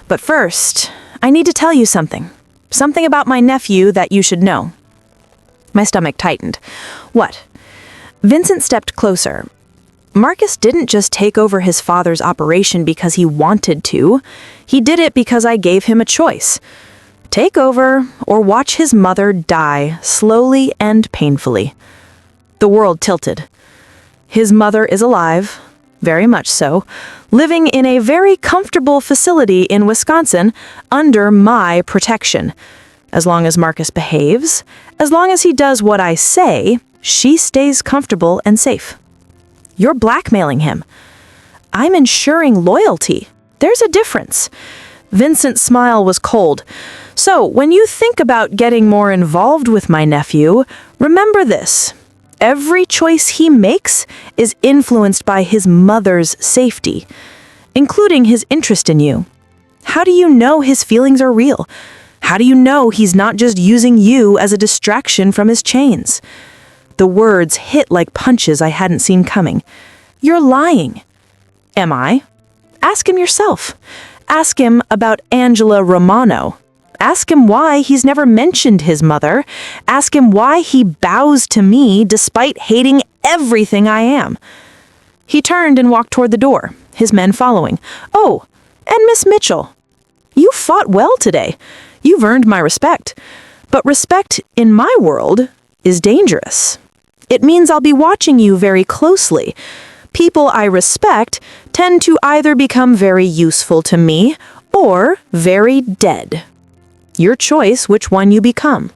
But first, I need to tell you something. Something about my nephew that you should know." My stomach tightened. "What?" Vincent stepped closer. "Marcus didn't just take over his father's operation because he wanted to. He did it because I gave him a choice. Take over or watch his mother die slowly and painfully." The world tilted. His mother is alive, very much so, living in a very comfortable facility in Wisconsin under my protection. As long as Marcus behaves, as long as he does what I say, she stays comfortable and safe. You're blackmailing him. I'm ensuring loyalty. There's a difference. Vincent's smile was cold. "So, when you think about getting more involved with my nephew, remember this. Every choice he makes is influenced by his mother's safety, including his interest in you. How do you know his feelings are real? How do you know he's not just using you as a distraction from his chains?" The words hit like punches I hadn't seen coming. "You're lying." "Am I?" Ask him yourself. Ask him about Angela Romano. Ask him why he's never mentioned his mother. Ask him why he bows to me despite hating everything I am. He turned and walked toward the door, his men following. "Oh, and Miss Mitchell. You fought well today. You've earned my respect. But respect, in my world, is dangerous. It means I'll be watching you very closely. People I respect tend to either become very useful to me or very dead. Your choice which one you become."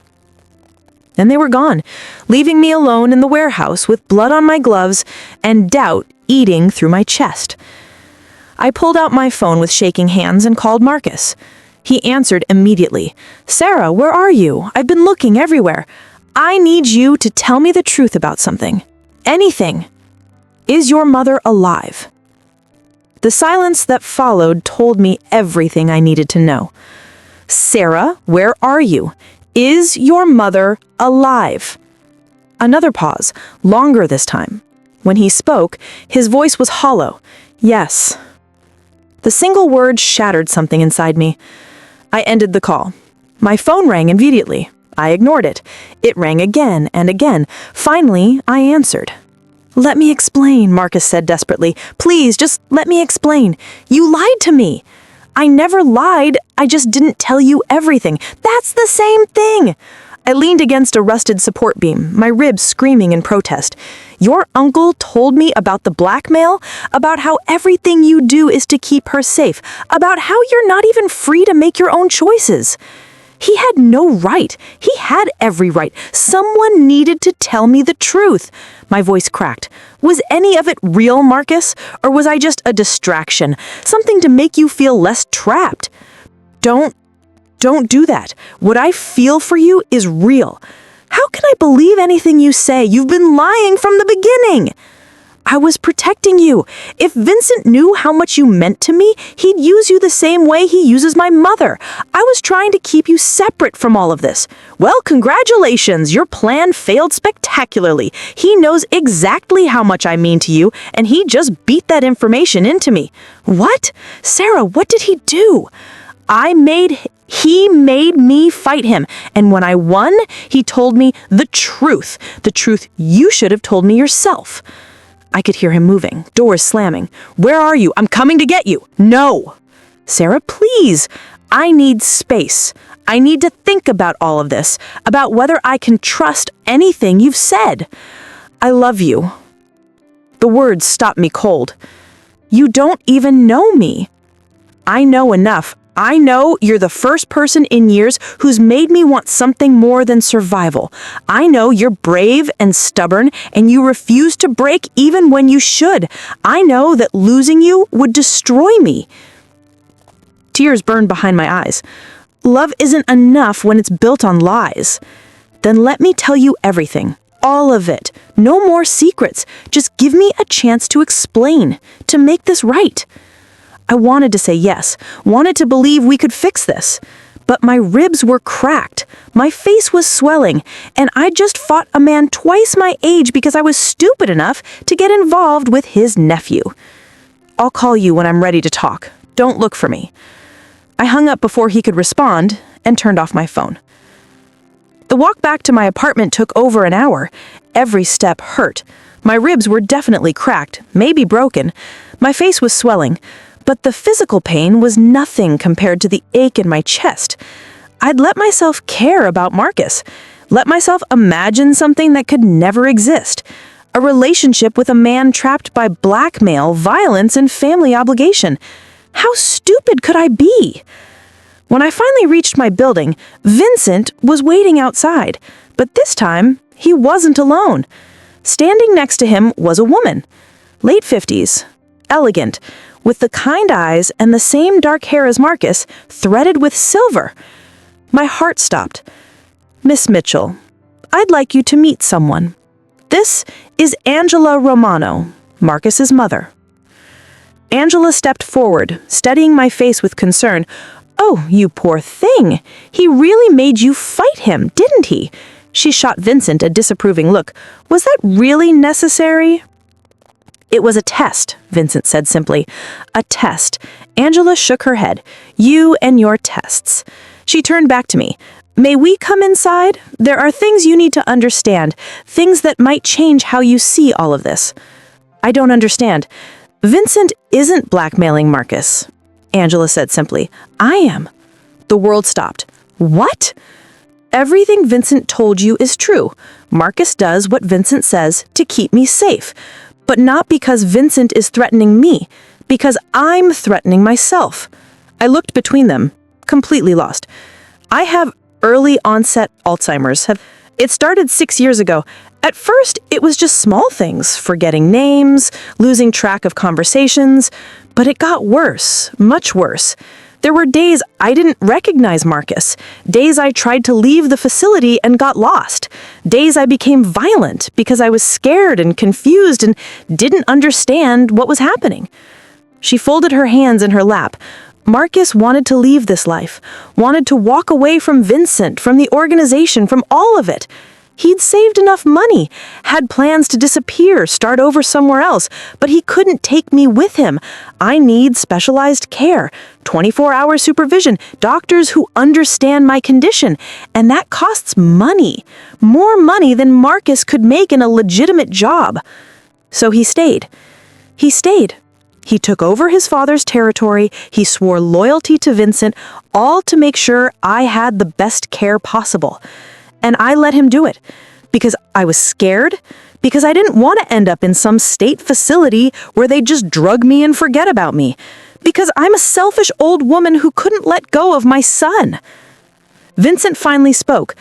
Then they were gone, leaving me alone in the warehouse with blood on my gloves and doubt eating through my chest. I pulled out my phone with shaking hands and called Marcus. He answered immediately. "Sarah, where are you? I've been looking everywhere. I need you to tell me the truth about something. Anything. Is your mother alive?" The silence that followed told me everything I needed to know. "Sarah, where are you? Is your mother alive?" Another pause, longer this time. When he spoke, his voice was hollow. "Yes." The single word shattered something inside me. I ended the call. My phone rang immediately. I ignored it. It rang again and again. Finally, I answered. "Let me explain," Marcus said desperately. "Please, just let me explain. You lied to me." "I never lied. I just didn't tell you everything." "That's the same thing." I leaned against a rusted support beam, my ribs screaming in protest. "Your uncle told me about the blackmail, about how everything you do is to keep her safe, about how you're not even free to make your own choices. He had no right. He had every right. Someone needed to tell me the truth." My voice cracked. "Was any of it real, Marcus? Or was I just a distraction? Something to make you feel less trapped?" Don't do that. What I feel for you is real. How can I believe anything you say? You've been lying from the beginning." I was protecting you. If Vincent knew how much you meant to me, he'd use you the same way he uses my mother. I was trying to keep you separate from all of this. Well, congratulations. Your plan failed spectacularly. He knows exactly how much I mean to you, and he just beat that information into me. What? Sarah, what did he do? He made me fight him, and when I won, he told me the truth you should have told me yourself. I could hear him moving, doors slamming. Where are you? I'm coming to get you. No. Sarah, please. I need space. I need to think about all of this, about whether I can trust anything you've said. I love you. The words stopped me cold. You don't even know me. I know enough. I know you're the first person in years who's made me want something more than survival. I know you're brave and stubborn, and you refuse to break even when you should. I know that losing you would destroy me. Tears burned behind my eyes. Love isn't enough when it's built on lies. Then let me tell you everything. All of it. No more secrets. Just give me a chance to explain, to make this right. I wanted to say yes, wanted to believe we could fix this. But my ribs were cracked, my face was swelling, and I just fought a man twice my age because I was stupid enough to get involved with his nephew. I'll call you when I'm ready to talk. Don't look for me. I hung up before he could respond and turned off my phone. The walk back to my apartment took over an hour. Every step hurt. My ribs were definitely cracked, maybe broken. My face was swelling. But the physical pain was nothing compared to the ache in my chest. I'd let myself care about Marcus, let myself imagine something that could never exist, a relationship with a man trapped by blackmail, violence, and family obligation. How stupid could I be? When I finally reached my building, Vincent was waiting outside, but this time he wasn't alone. Standing next to him was a woman, late 50s, elegant, with the kind eyes and the same dark hair as Marcus, threaded with silver. My heart stopped. Miss Mitchell, I'd like you to meet someone. This is Angela Romano, Marcus's mother. Angela stepped forward, studying my face with concern. Oh, you poor thing. He really made you fight him, didn't he? She shot Vincent a disapproving look. Was that really necessary? It was a test, Vincent said simply. A test. Angela shook her head. You and your tests. She turned back to me. May we come inside? There are things you need to understand, things that might change how you see all of this. I don't understand. Vincent isn't blackmailing Marcus, Angela said simply. I am. The world stopped. What? Everything Vincent told you is true. Marcus does what Vincent says to keep me safe. But not because Vincent is threatening me, because I'm threatening myself. I looked between them, completely lost. I have early onset Alzheimer's. It started 6 years ago. At first, it was just small things, forgetting names, losing track of conversations, but it got worse, much worse. There were days I didn't recognize Marcus, days I tried to leave the facility and got lost, days I became violent because I was scared and confused and didn't understand what was happening. She folded her hands in her lap. Marcus wanted to leave this life, wanted to walk away from Vincent, from the organization, from all of it. He'd saved enough money, had plans to disappear, start over somewhere else, but he couldn't take me with him. I need specialized care, 24-hour supervision, doctors who understand my condition, and that costs money, more money than Marcus could make in a legitimate job. So he stayed. He stayed. He took over his father's territory, he swore loyalty to Vincent, all to make sure I had the best care possible. And I let him do it, because I was scared, because I didn't want to end up in some state facility where they just drug me and forget about me, because I'm a selfish old woman who couldn't let go of my son. Vincent finally spoke.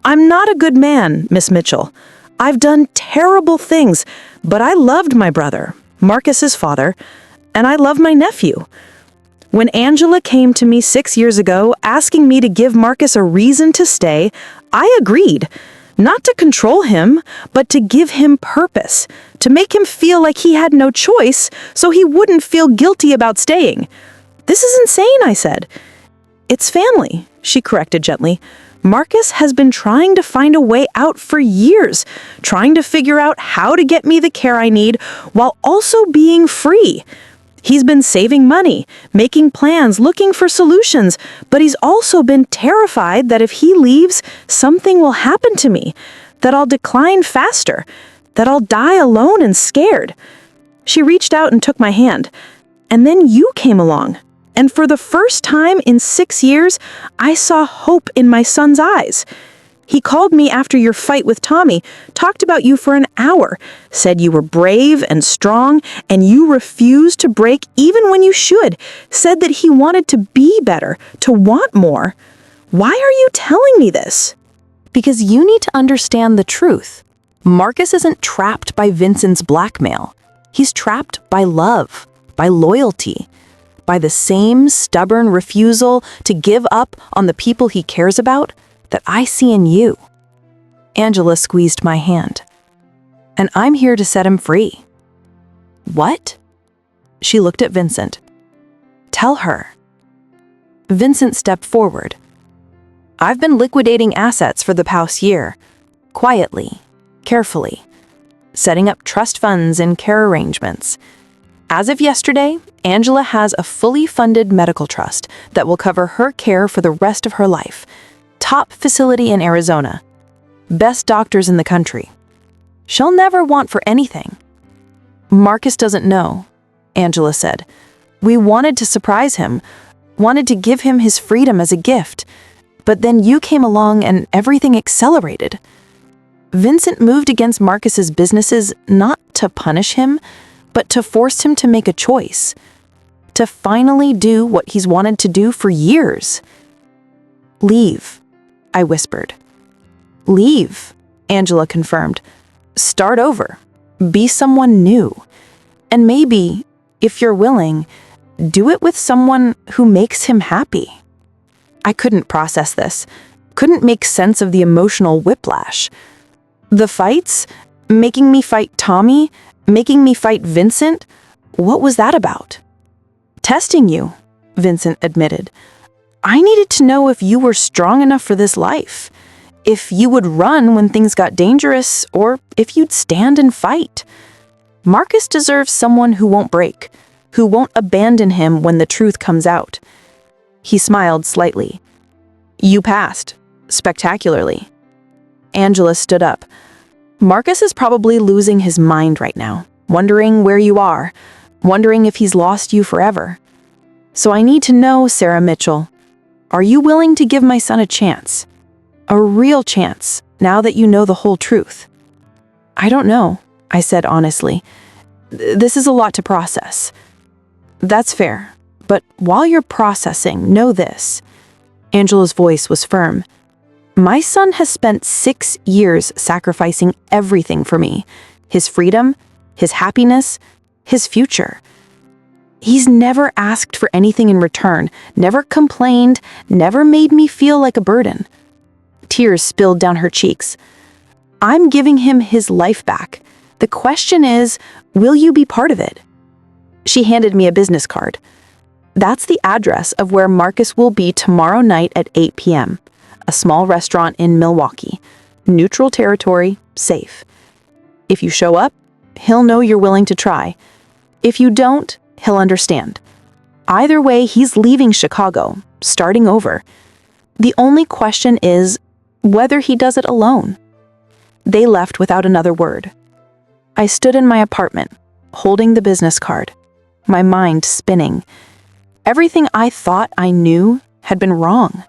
I'm not a good man, Miss Mitchell. I've done terrible things, but I loved my brother, Marcus's father, and I love my nephew. When Angela came to me 6 years ago asking me to give Marcus a reason to stay, I agreed. Not to control him, but to give him purpose, to make him feel like he had no choice so he wouldn't feel guilty about staying. This is insane, I said. It's family, she corrected gently. Marcus has been trying to find a way out for years, trying to figure out how to get me the care I need while also being free. He's been saving money, making plans, looking for solutions, but he's also been terrified that if he leaves, something will happen to me, that I'll decline faster, that I'll die alone and scared. She reached out and took my hand, and then you came along. And for the first time in 6 years, I saw hope in my son's eyes. He called me after your fight with Tommy, talked about you for an hour, said you were brave and strong, and you refused to break even when you should, said that he wanted to be better, to want more. Why are you telling me this? Because you need to understand the truth. Marcus isn't trapped by Vincent's blackmail. He's trapped by love, by loyalty, by the same stubborn refusal to give up on the people he cares about that I see in you. Angela squeezed my hand. And I'm here to set him free. What? She looked at Vincent. Tell her. Vincent stepped forward. I've been liquidating assets for the past year, quietly, carefully, setting up trust funds and care arrangements. As of yesterday, Angela has a fully funded medical trust that will cover her care for the rest of her life. Top facility in Arizona. Best doctors in the country. She'll never want for anything. Marcus doesn't know, Angela said. We wanted to surprise him, wanted to give him his freedom as a gift, but then you came along and everything accelerated. Vincent moved against Marcus's businesses not to punish him, but to force him to make a choice, to finally do what he's wanted to do for years. Leave, I whispered. Leave, Angela confirmed. Start over. Be someone new. And maybe, if you're willing, do it with someone who makes him happy. I couldn't process this, couldn't make sense of the emotional whiplash. The fights, making me fight Tommy, making me fight Vincent, what was that about? Testing you, Vincent admitted. I needed to know if you were strong enough for this life, if you would run when things got dangerous, or if you'd stand and fight. Marcus deserves someone who won't break, who won't abandon him when the truth comes out. He smiled slightly. You passed, spectacularly. Angela stood up. Marcus is probably losing his mind right now, wondering where you are, wondering if he's lost you forever. So I need to know, Sarah Mitchell, are you willing to give my son a chance? A real chance, now that you know the whole truth? I don't know, I said honestly. This is a lot to process. That's fair, but while you're processing, know this. Angela's voice was firm. My son has spent 6 years sacrificing everything for me. His freedom, his happiness, his future. He's never asked for anything in return, never complained, never made me feel like a burden. Tears spilled down her cheeks. I'm giving him his life back. The question is, will you be part of it? She handed me a business card. That's the address of where Marcus will be tomorrow night at 8 p.m. A small restaurant in Milwaukee. Neutral territory, safe. If you show up, he'll know you're willing to try. If you don't, he'll understand. Either way, he's leaving Chicago, starting over. The only question is whether he does it alone. They left without another word. I stood in my apartment, holding the business card, my mind spinning. Everything I thought I knew had been wrong.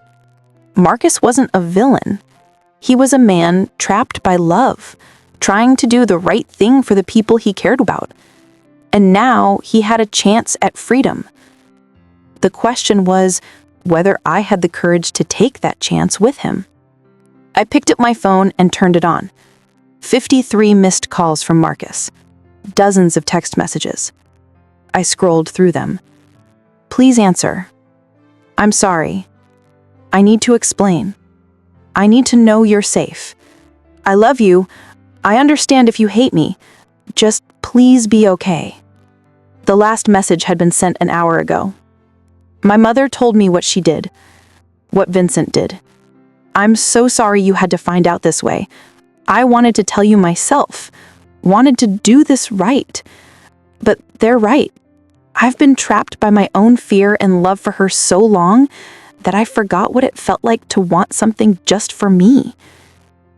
Marcus wasn't a villain. He was a man trapped by love, trying to do the right thing for the people he cared about. And now he had a chance at freedom. The question was whether I had the courage to take that chance with him. I picked up my phone and turned it on. 53 missed calls from Marcus. Dozens of text messages. I scrolled through them. Please answer. I'm sorry. I need to explain. I need to know you're safe. I love you. I understand if you hate me. Just please be okay. The last message had been sent an hour ago. My mother told me what she did, what Vincent did. I'm so sorry you had to find out this way. I wanted to tell you myself, wanted to do this right. But they're right. I've been trapped by my own fear and love for her so long that I forgot what it felt like to want something just for me.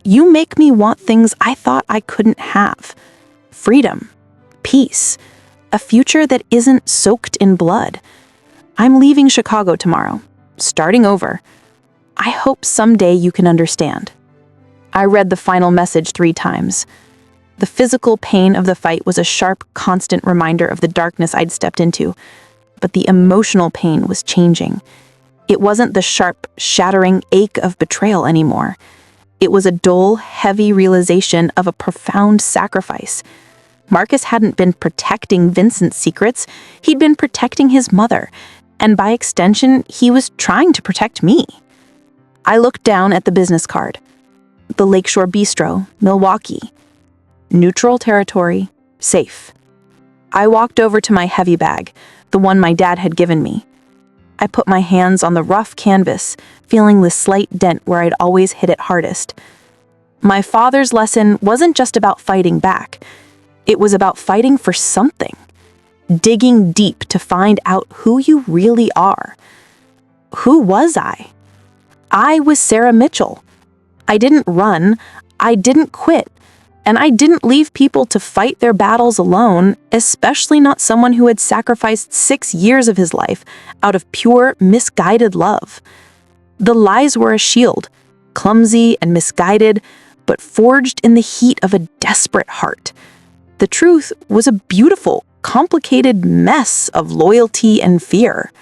You make me want things I thought I couldn't have. Freedom, peace, a future that isn't soaked in blood. I'm leaving Chicago tomorrow, starting over. I hope someday you can understand. I read the final message 3 times. The physical pain of the fight was a sharp, constant reminder of the darkness I'd stepped into, but the emotional pain was changing. It wasn't the sharp, shattering ache of betrayal anymore. It was a dull, heavy realization of a profound sacrifice. Marcus hadn't been protecting Vincent's secrets, he'd been protecting his mother, and by extension, he was trying to protect me. I looked down at the business card. The Lakeshore Bistro, Milwaukee. Neutral territory, safe. I walked over to my heavy bag, the one my dad had given me. I put my hands on the rough canvas, feeling the slight dent where I'd always hit it hardest. My father's lesson wasn't just about fighting back. It was about fighting for something. Digging deep to find out who you really are. Who was I? I was Sarah Mitchell. I didn't run, I didn't quit, and I didn't leave people to fight their battles alone, especially not someone who had sacrificed 6 years of his life out of pure, misguided love. The lies were a shield, clumsy and misguided, but forged in the heat of a desperate heart. The truth was a beautiful, complicated mess of loyalty and fear.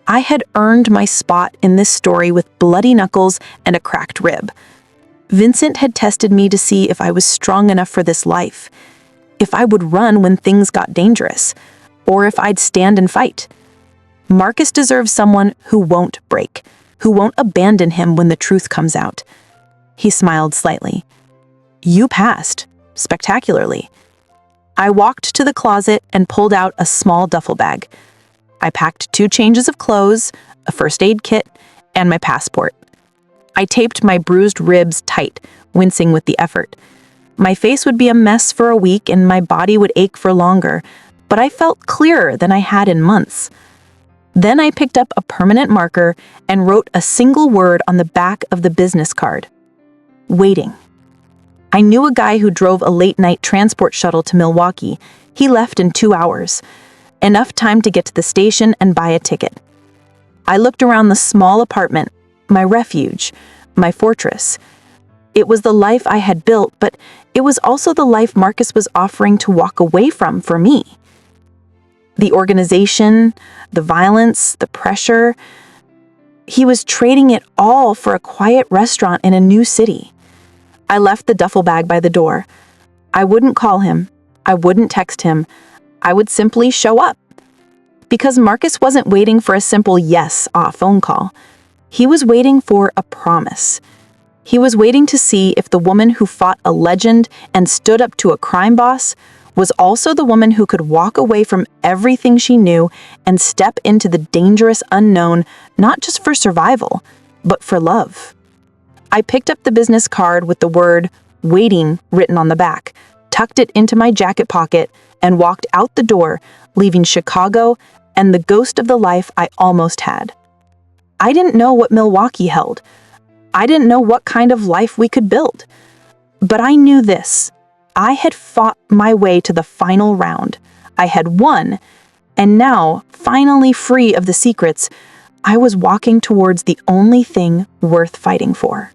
I had earned my spot in this story with bloody knuckles and a cracked rib. Vincent had tested me to see if I was strong enough for this life, if I would run when things got dangerous, or if I'd stand and fight. Marcus deserves someone who won't break, who won't abandon him when the truth comes out. He smiled slightly. You passed, spectacularly. I walked to the closet and pulled out a small duffel bag. I packed 2 changes of clothes, a first aid kit, and my passport. I taped my bruised ribs tight, wincing with the effort. My face would be a mess for a week and my body would ache for longer, but I felt clearer than I had in months. Then I picked up a permanent marker and wrote a single word on the back of the business card. Waiting. I knew a guy who drove a late-night transport shuttle to Milwaukee. He left in 2 hours. Enough time to get to the station and buy a ticket. I looked around the small apartment, my refuge, my fortress. It was the life I had built, but it was also the life Marcus was offering to walk away from for me. The organization, the violence, the pressure. He was trading it all for a quiet restaurant in a new city. I left the duffel bag by the door. I wouldn't call him. I wouldn't text him. I would simply show up. Because Marcus wasn't waiting for a simple yes phone call. He was waiting for a promise. He was waiting to see if the woman who fought a legend and stood up to a crime boss was also the woman who could walk away from everything she knew and step into the dangerous unknown, not just for survival, but for love. I picked up the business card with the word waiting written on the back, tucked it into my jacket pocket, and walked out the door, leaving Chicago and the ghost of the life I almost had. I didn't know what Milwaukee held. I didn't know what kind of life we could build. But I knew this. I had fought my way to the final round. I had won, and now, finally free of the secrets, I was walking towards the only thing worth fighting for.